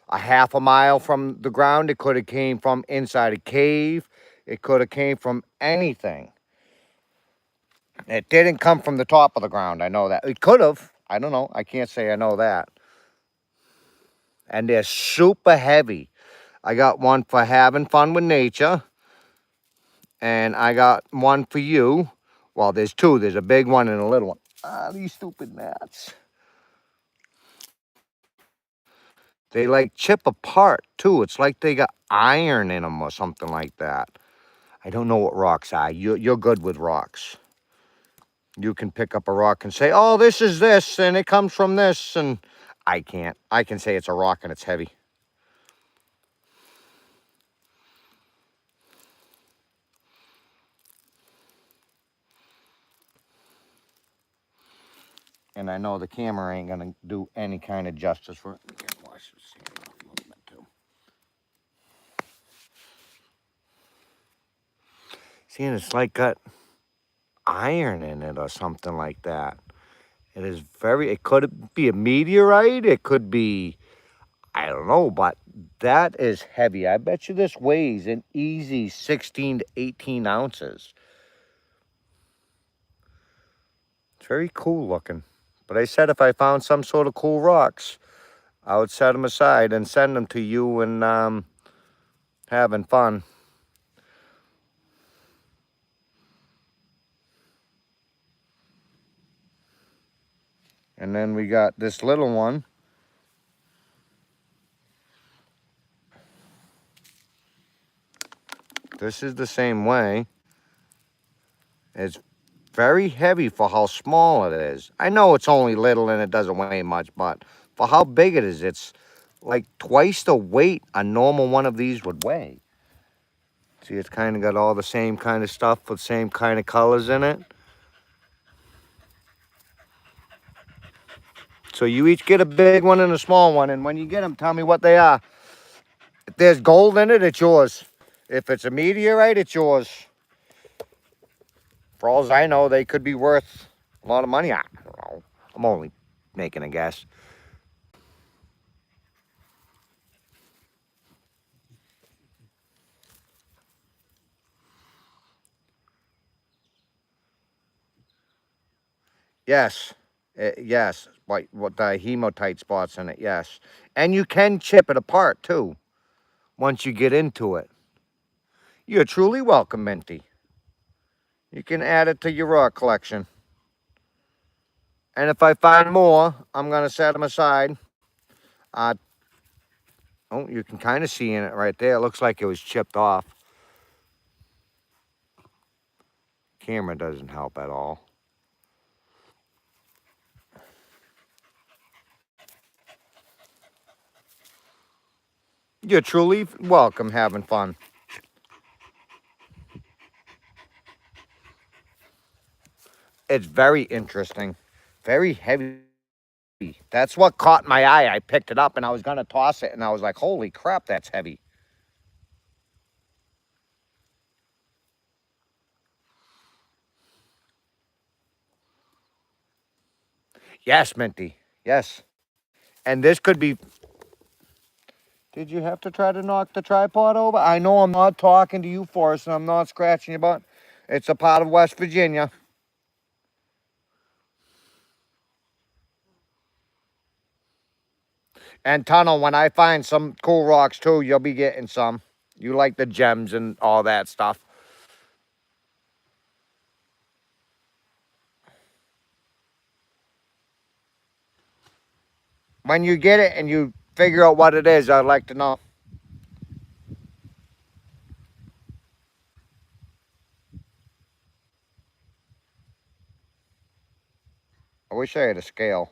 a half a mile from the ground. It could have came from inside a cave. It could have came from anything. It didn't come from the top of the ground. I know that. It could have. I don't know. I can't say I know that. And they're super heavy. I got one for having fun with nature. And I got one for you. Well, there's two. There's a big one and a little one. Ah, these stupid mats. They like chip apart too. It's like they got iron in them or something like that. I don't know what rocks are. You're good with rocks. You can pick up a rock and say, oh, this is this, and it comes from this, and I can't. I can say it's a rock and it's heavy. And I know the camera ain't gonna do any kind of justice for it. Wash the sand off a little bit too. See, and it's like got iron in it or something like that. It is it could be a meteorite. It could be, I don't know, but that is heavy. I bet you this weighs an easy 16 to 18 ounces. It's Very cool looking. But I said if I found some sort of cool rocks, I would set them aside and send them to you and having fun. And then we got this little one. This is the same way. It's very heavy for how small it is. I know it's only little and it doesn't weigh much, but for how big it is, it's like twice the weight a normal one of these would weigh. See, it's kind of got all the same kind of stuff with same kind of colors in it. So you each get a big one and a small one, and when you get them, tell me what they are. If there's gold in it, it's yours. If it's a meteorite, it's yours. For all I know, they could be worth a lot of money. I don't know. I'm only making a guess. Yes. Yes. What the hematite spots in it, yes. And you can chip it apart, too, once you get into it. You're truly welcome, Minty. You can add it to your rock collection. And if I find more, I'm going to set them aside. Oh, you can kind of see in it right there. It looks like it was chipped off. Camera doesn't help at all. You're truly welcome, having fun. It's very interesting. Very heavy. That's what caught my eye. I picked it up and I was going to toss it and I was like, holy crap, that's heavy. Yes, Minty. Yes. And this could be... Did you have to try to knock the tripod over? I know I'm not talking to you, Forrest, and I'm not scratching your butt. It's a part of West Virginia. And Tunnel, when I find some cool rocks too, you'll be getting some. You like the gems and all that stuff. When you get it and you figure out what it is, I'd like to know. I wish I had a scale.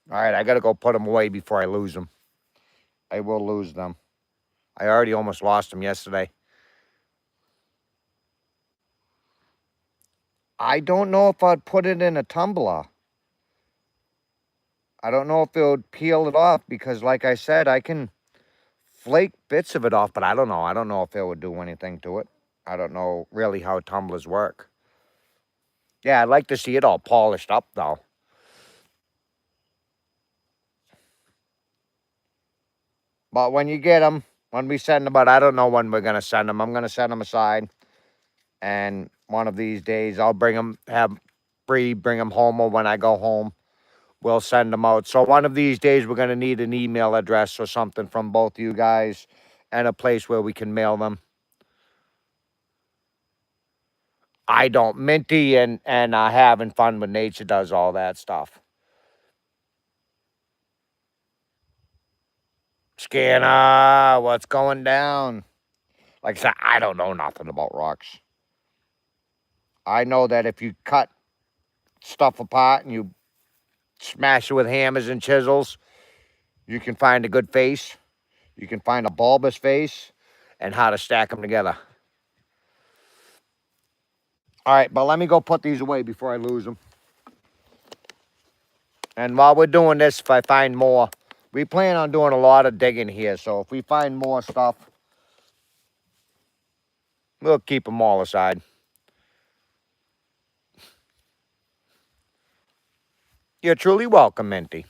All right, I got to go put them away before I lose them. I will lose them. I already almost lost them yesterday. I don't know if I'd put it in a tumbler. I don't know if it would peel it off because, like I said, I can flake bits of it off, but I don't know. I don't know if it would do anything to it. I don't know really how tumblers work. Yeah, I'd like to see it all polished up, though. But when you get them, when we send them, but I don't know when we're going to send them. I'm going to send them aside. And one of these days, I'll bring them, have Bree bring them home, or when I go home, we'll send them out. So one of these days, we're going to need an email address or something from both you guys and a place where we can mail them. I don't. Minty and having fun with nature does all that stuff. Scanner, what's going down? Like I said, I don't know nothing about rocks. I know that if you cut stuff apart and you smash it with hammers and chisels, you can find a good face. You can find a bulbous face and how to stack them together. All right, but let me go put these away before I lose them. And while we're doing this, if I find more, we plan on doing a lot of digging here. So if we find more stuff, We'll keep them all aside. You're truly welcome, Minty.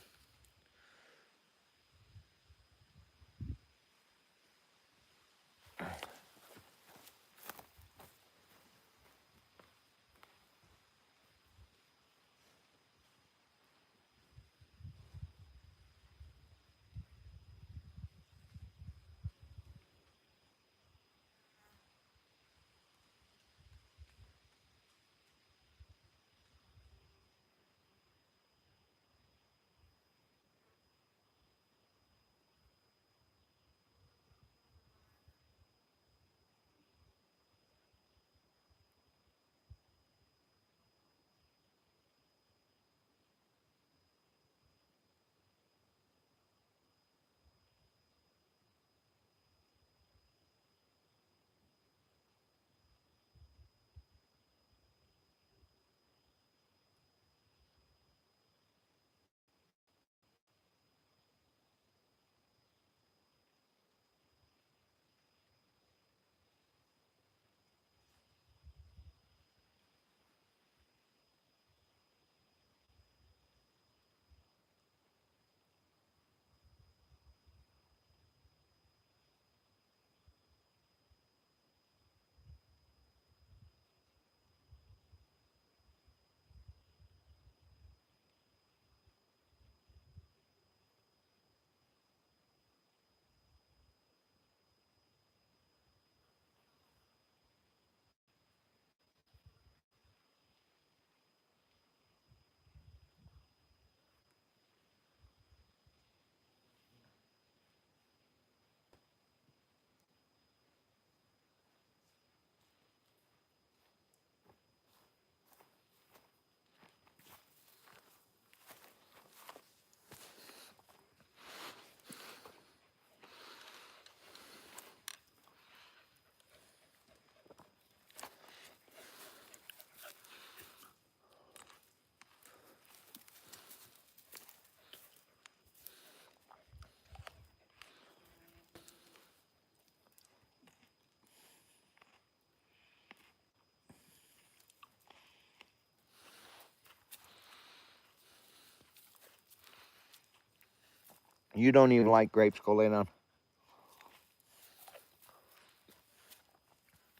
You don't even like grapes, go lay down.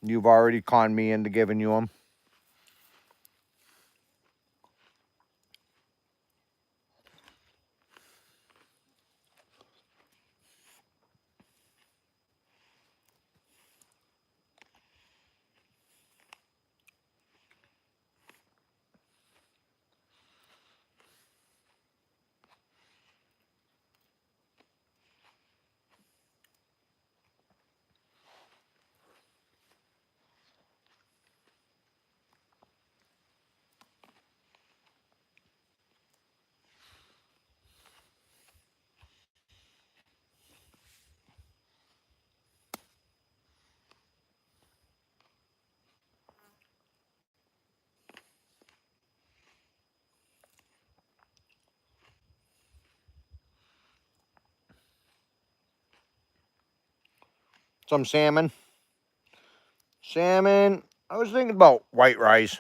You've already conned me into giving you them. Some salmon. Salmon. I was thinking about white rice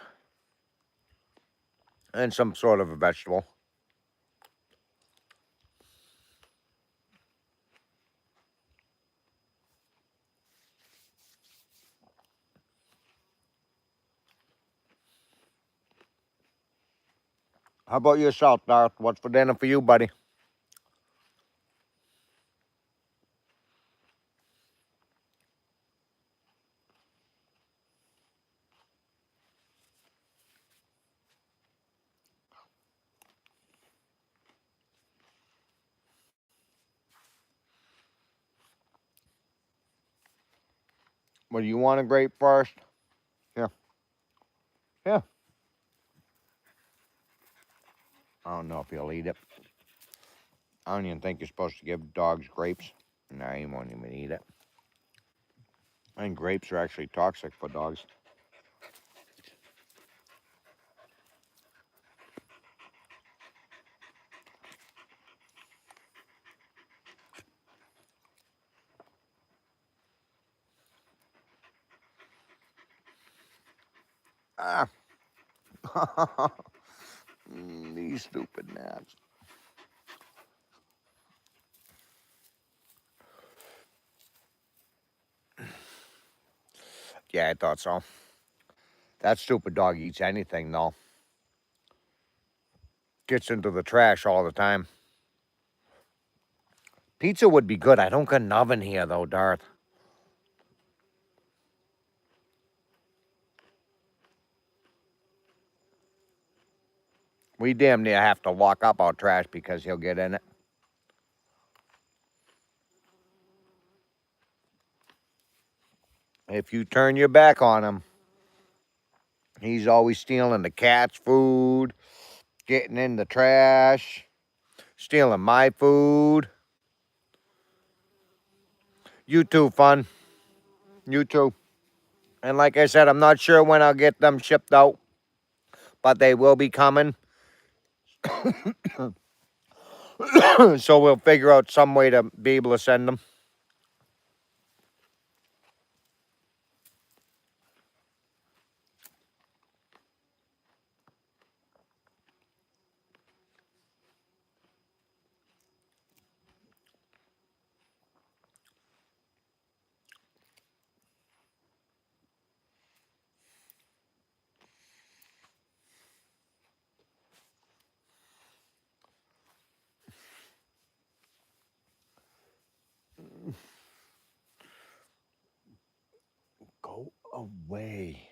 and some sort of a vegetable. How about yourself, Darth? What's for dinner for you, buddy? Well, do you want a grape first? Here. Here. I don't know if he'll eat it. I don't even think you're supposed to give dogs grapes. No, he won't even eat it. I think grapes are actually toxic for dogs. Ah. These stupid gnats. Yeah, I thought so. That stupid dog eats anything, though. Gets into the trash all the time. Pizza would be good. I don't got an oven here, though, Darth. We damn near have to lock up our trash because he'll get in it. If you turn your back on him, he's always stealing the cat's food, getting in the trash, stealing my food. You too, fun. You too. And like I said, I'm not sure when I'll get them shipped out, but they will be coming. So we'll figure out some way to be able to send them. Go away.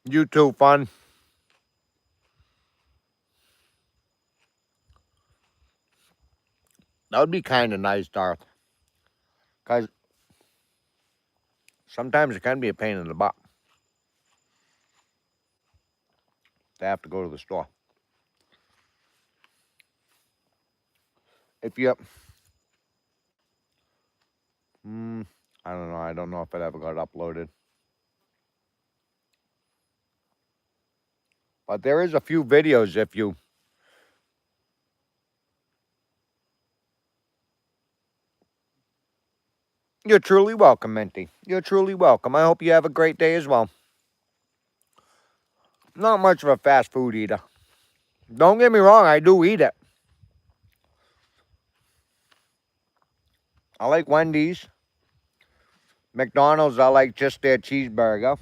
You too, fun. That would be kind of nice, Darth. Because sometimes it can be a pain in the butt to have to go to the store. If you, I don't know. I don't know if it ever got uploaded. But there is a few videos if you. You're truly welcome, Minty. You're truly welcome. I hope you have a great day as well. Not much of a fast food eater. Don't get me wrong, I do eat it. I like Wendy's. McDonald's, I like just their cheeseburger.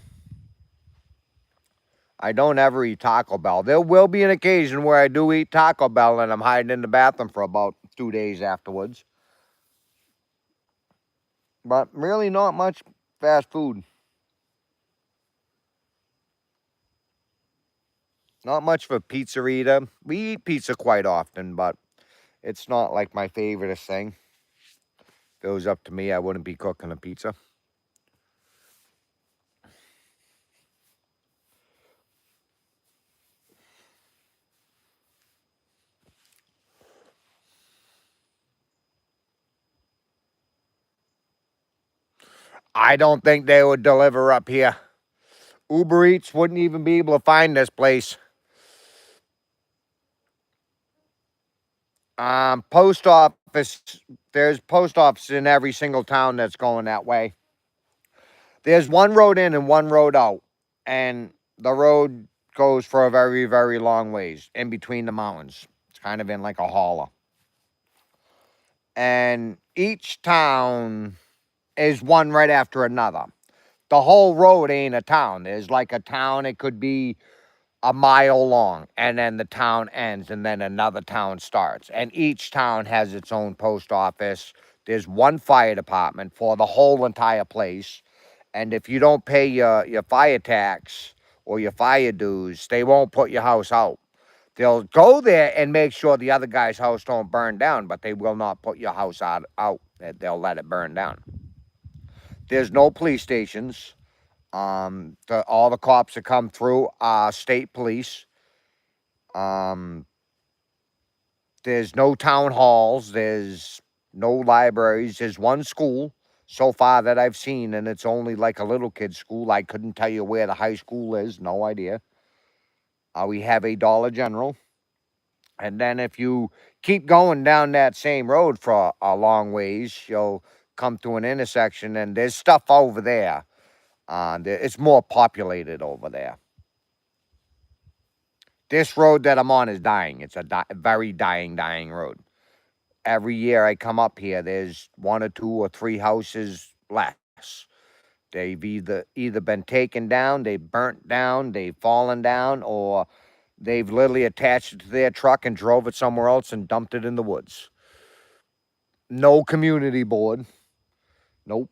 I don't ever eat Taco Bell. There will be an occasion where I do eat Taco Bell and I'm hiding in the bathroom for about 2 days afterwards. But really not much fast food. Not much of a pizza eater. We eat pizza quite often, but it's not like my favorite thing. If it was up to me, I wouldn't be cooking a pizza. I don't think they would deliver up here. Uber Eats wouldn't even be able to find this place. Post office. There's post office in every single town that's going that way. There's one road in and one road out, and the road goes for a very, very long ways in between the mountains. It's kind of in like a holler. And each town is one right after another. The whole road ain't a town. There's like a town, it could be a mile long, and then the town ends, and then another town starts. And each town has its own post office. There's one fire department for the whole entire place. And if you don't pay your fire tax or your fire dues, they won't put your house out. They'll go there and make sure the other guy's house don't burn down, but they will not put your house out. They'll let it burn down. There's no police stations. All the cops that come through are state police. Um, there's no town halls. There's no libraries. There's one school so far that I've seen, and it's only like a little kid's school. I couldn't tell you where the high school is. No idea. We have a Dollar General. And then if you keep going down that same road for a long ways, you'll come to an intersection, and there's stuff over there. It's more populated over there. This road that I'm on is dying. It's a very dying road. Every year I come up here, there's one or two or three houses less. They've either been taken down, they've burnt down, they've fallen down, or they've literally attached it to their truck and drove it somewhere else and dumped it in the woods. No community board. Nope.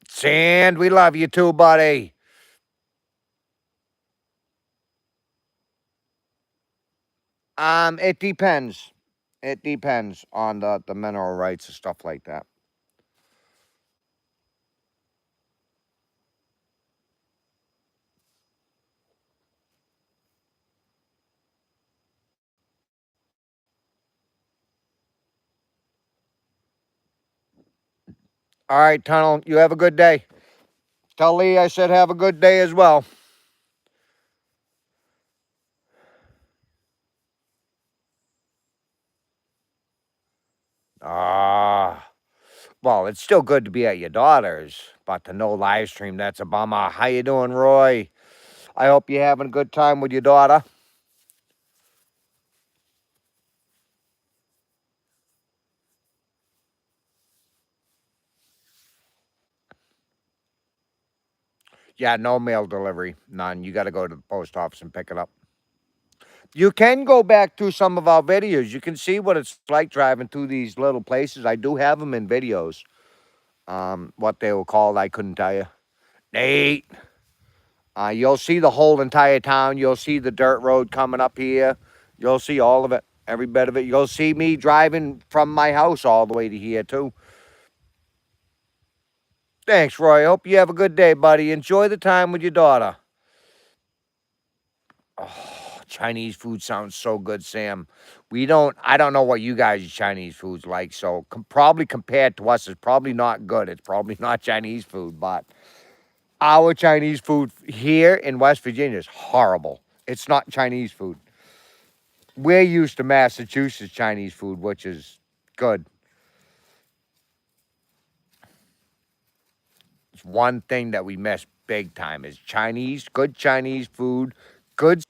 Sand, we love you too, buddy. It depends. It depends on the mineral rights and stuff like that. All right, Tunnel, you have a good day. Tell Lee I said have a good day as well. Well, it's still good to be at your daughter's, but the no live stream, that's a bummer. How you doing, Roy? I hope you're having a good time with your daughter. Yeah, no mail delivery. None. You got to go to the post office and pick it up. You can go back through some of our videos. You can see what it's like driving through these little places. I do have them in videos. What they were called, I couldn't tell you. Nate. You'll see the whole entire town. You'll see the dirt road coming up here. You'll see all of it, every bit of it. You'll see me driving from my house all the way to here, too. Thanks, Roy. Hope you have a good day, buddy. Enjoy the time with your daughter. Oh, Chinese food sounds so good, Sam. I don't know what you guys' Chinese food's like, so probably compared to us, it's probably not good. It's probably not Chinese food, but our Chinese food here in West Virginia is horrible. It's not Chinese food. We're used to Massachusetts Chinese food, which is good. It's one thing that we miss big time is good Chinese food, good.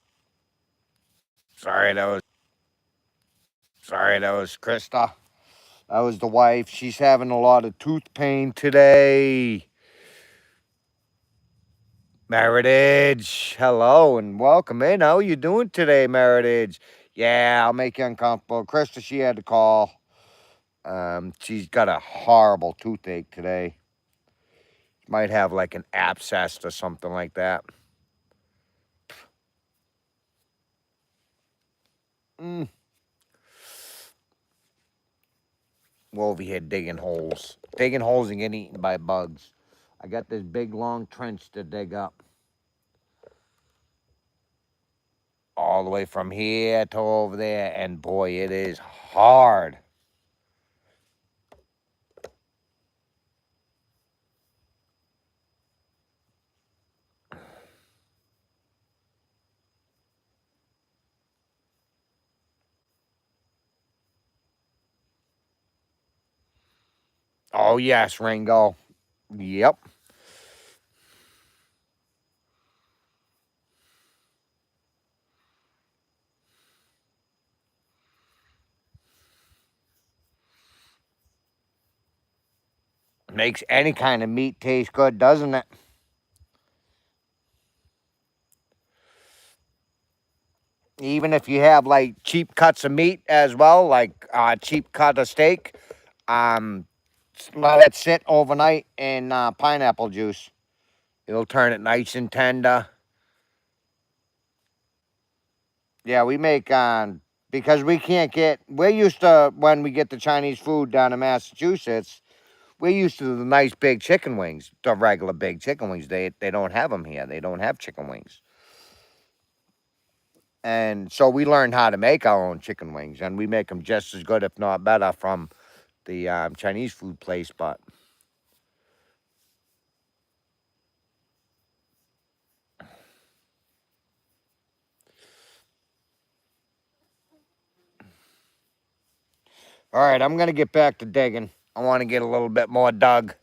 Sorry, that was Krista. That was the wife. She's having a lot of tooth pain today. Meritage, hello and welcome in. How are you doing today, Meritage? Yeah, I'll make you uncomfortable. Krista, she had to call. She's got a horrible toothache today. Might have like an abscess or something like that. We're over here digging holes. Digging holes and getting eaten by bugs. I got this big long trench to dig up. All the way from here to over there. And boy, it is hard. Oh, yes, Ringo. Yep. Makes any kind of meat taste good, doesn't it? Even if you have like cheap cuts of meat as well, like cheap cut of steak, um, let it sit overnight in pineapple juice. It'll turn it nice and tender. Yeah, we make because we can't get, we're used to, when we get the Chinese food down in Massachusetts, we're used to the nice big chicken wings, the regular big chicken wings. They don't have them here. They don't have chicken wings. And so we learned how to make our own chicken wings, and we make them just as good, if not better, from the Chinese food place. But all right, I'm gonna get back to digging. I want to get a little bit more dug.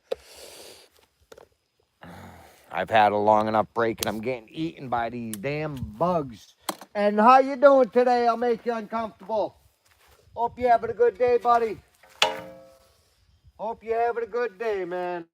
I've had a long enough break, and I'm getting eaten by these damn bugs. And how you doing today? I'll make you uncomfortable. Hope you're having a good day, buddy. Hope you're having a good day, man.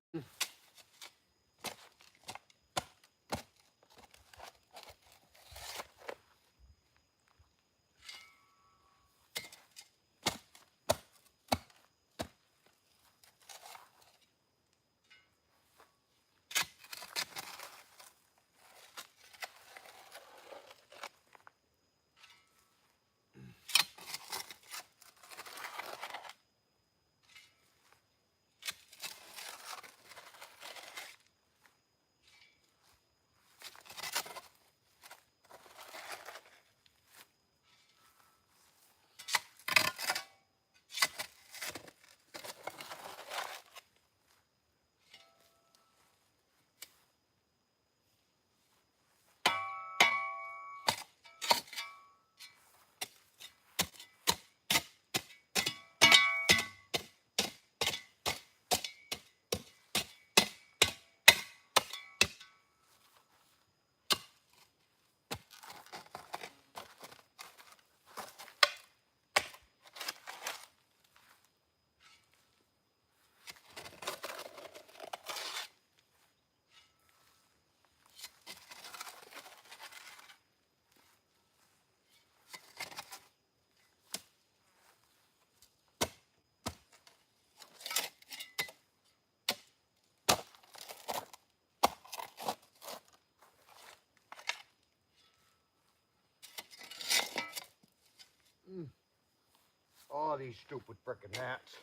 Oh, these stupid frickin' gnats.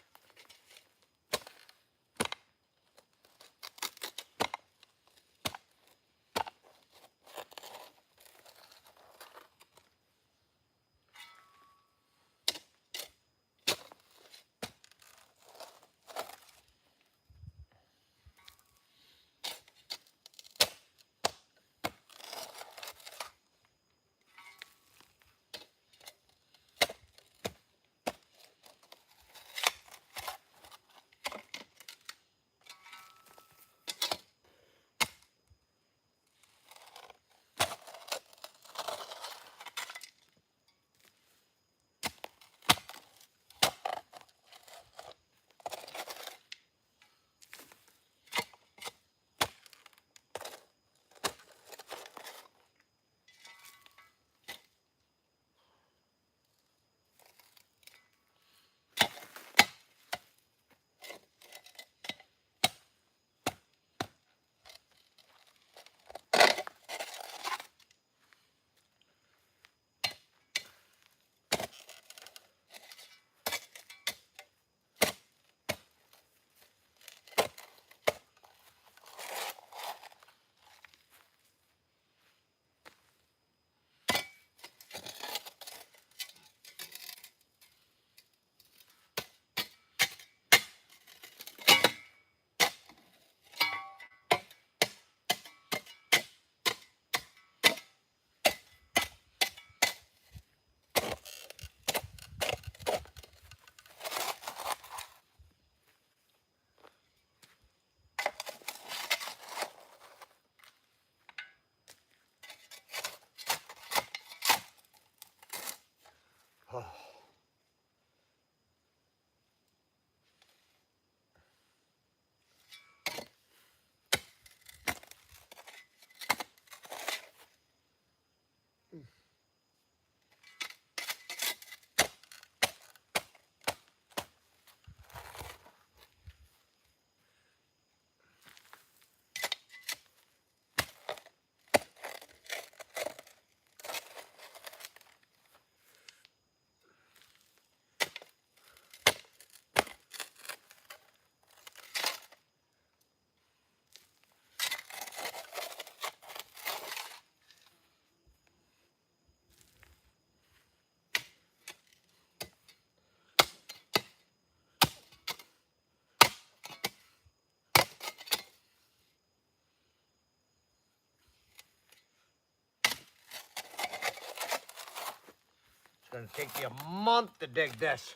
gonna take you a month to dig this.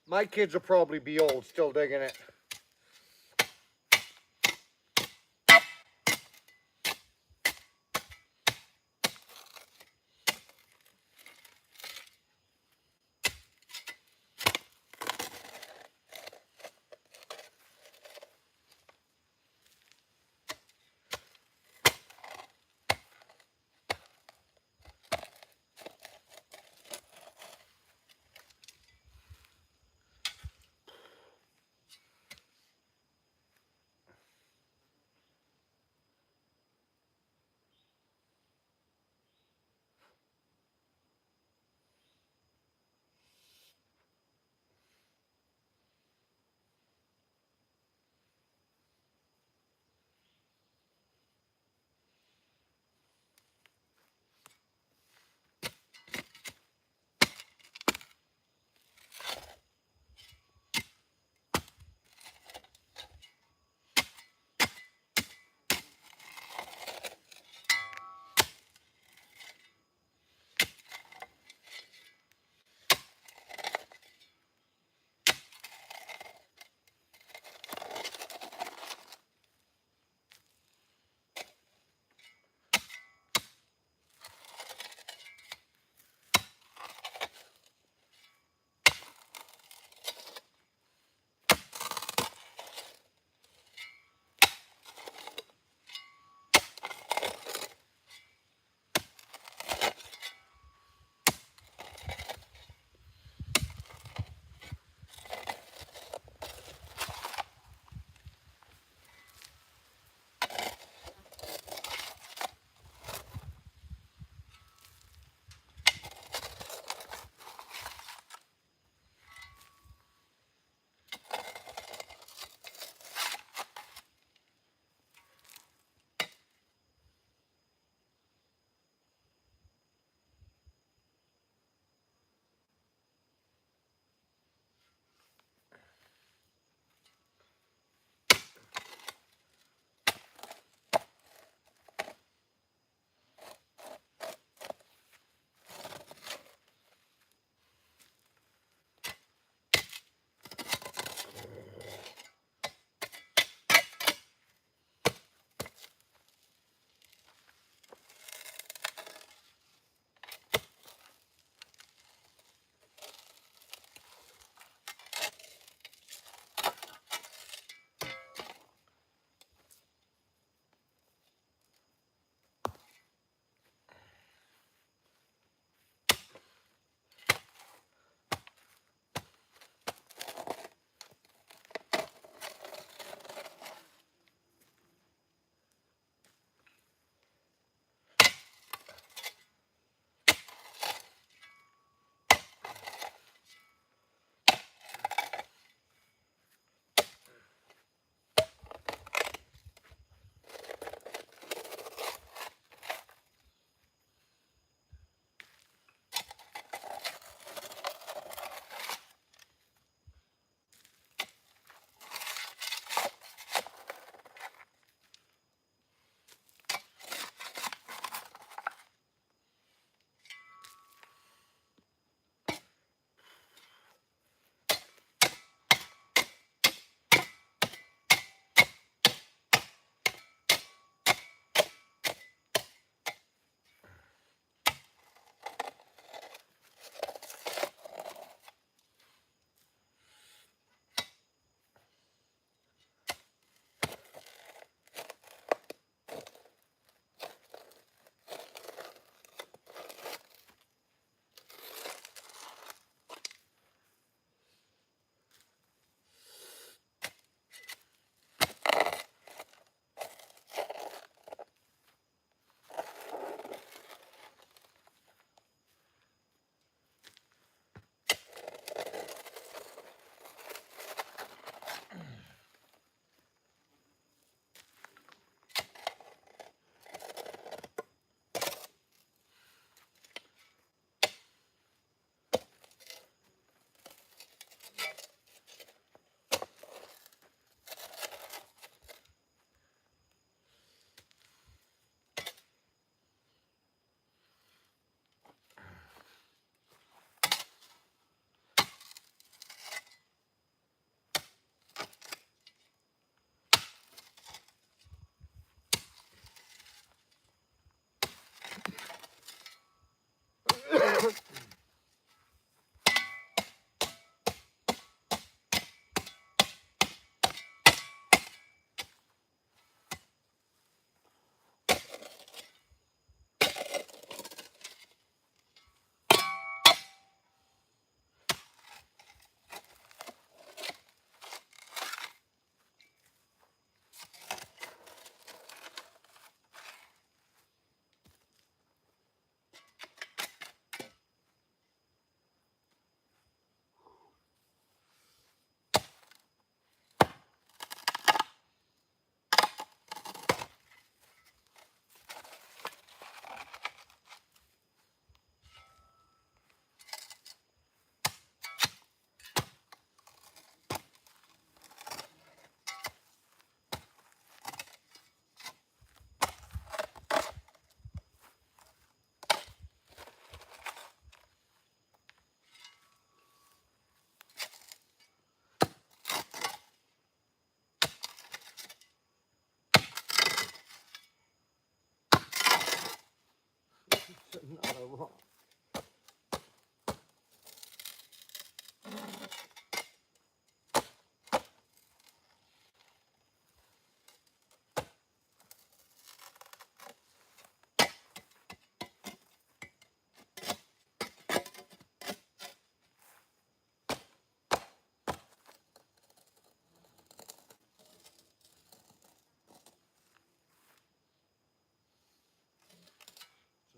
My kids will probably be old still digging it. Another rock.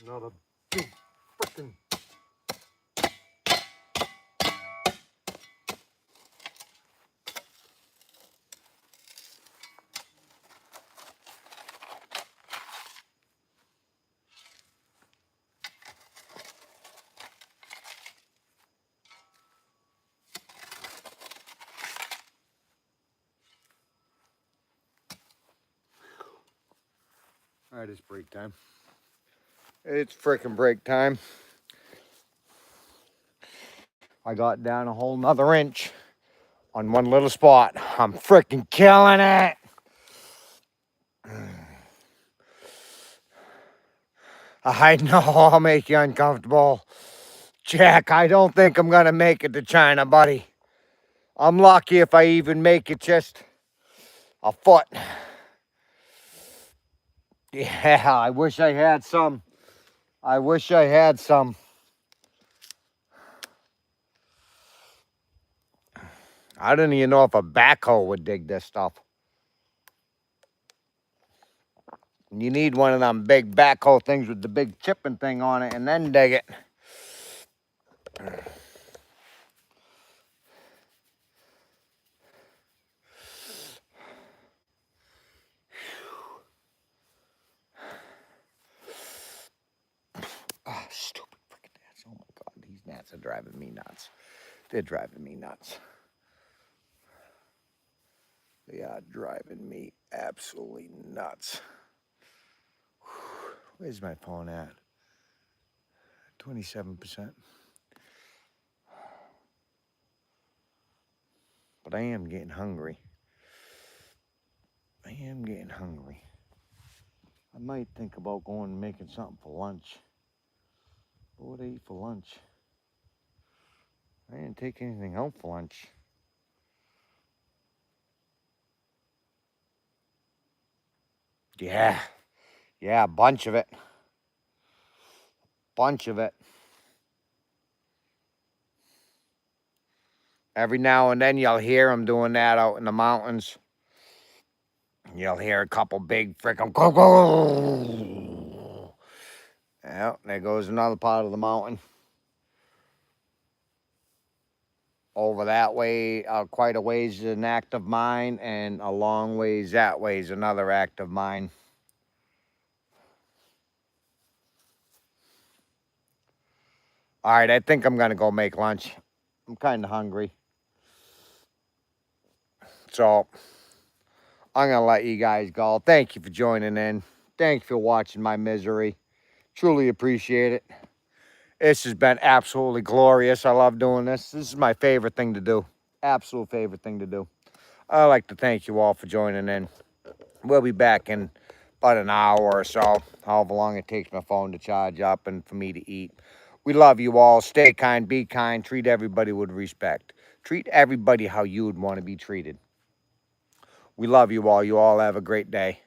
Another big frickin'. All right, it's break time. It's frickin' break time. I got down a whole nother inch on one little spot. I'm frickin' killing it. I know I'll make you uncomfortable. Jack, I don't think I'm gonna make it to China, buddy. I'm lucky if I even make it just a foot. Yeah, I wish I had some. I wish I had some. I didn't even know if a backhoe would dig this stuff. You need one of them big backhoe things with the big chipping thing on it and then dig it. Oh, stupid freaking gnats. Oh my God, these gnats are driving me nuts. They're driving me nuts. They are driving me absolutely nuts. Where's my phone at? 27%. But I am getting hungry. I am getting hungry. I might think about going and making something for lunch. What would I eat for lunch? I didn't take anything home for lunch. Yeah, a bunch of it. Bunch of it. Every now and then you'll hear them doing that out in the mountains. You'll hear a couple big frickin' go go. Yeah, there goes another part of the mountain. Over that way, quite a ways is an active mine, and a long ways that way is another active mine. All right, I think I'm gonna go make lunch. I'm kind of hungry. So I'm gonna let you guys go. Thank you for joining in. Thank you for watching my misery. Truly appreciate it. This has been absolutely glorious. I love doing this. This is my favorite thing to do. Absolute favorite thing to do. I'd like to thank you all for joining in. We'll be back in about an hour or so, however long it takes my phone to charge up and for me to eat. We love you all. Stay kind, be kind, treat everybody with respect. Treat everybody how you would want to be treated. We love you all. You all have a great day.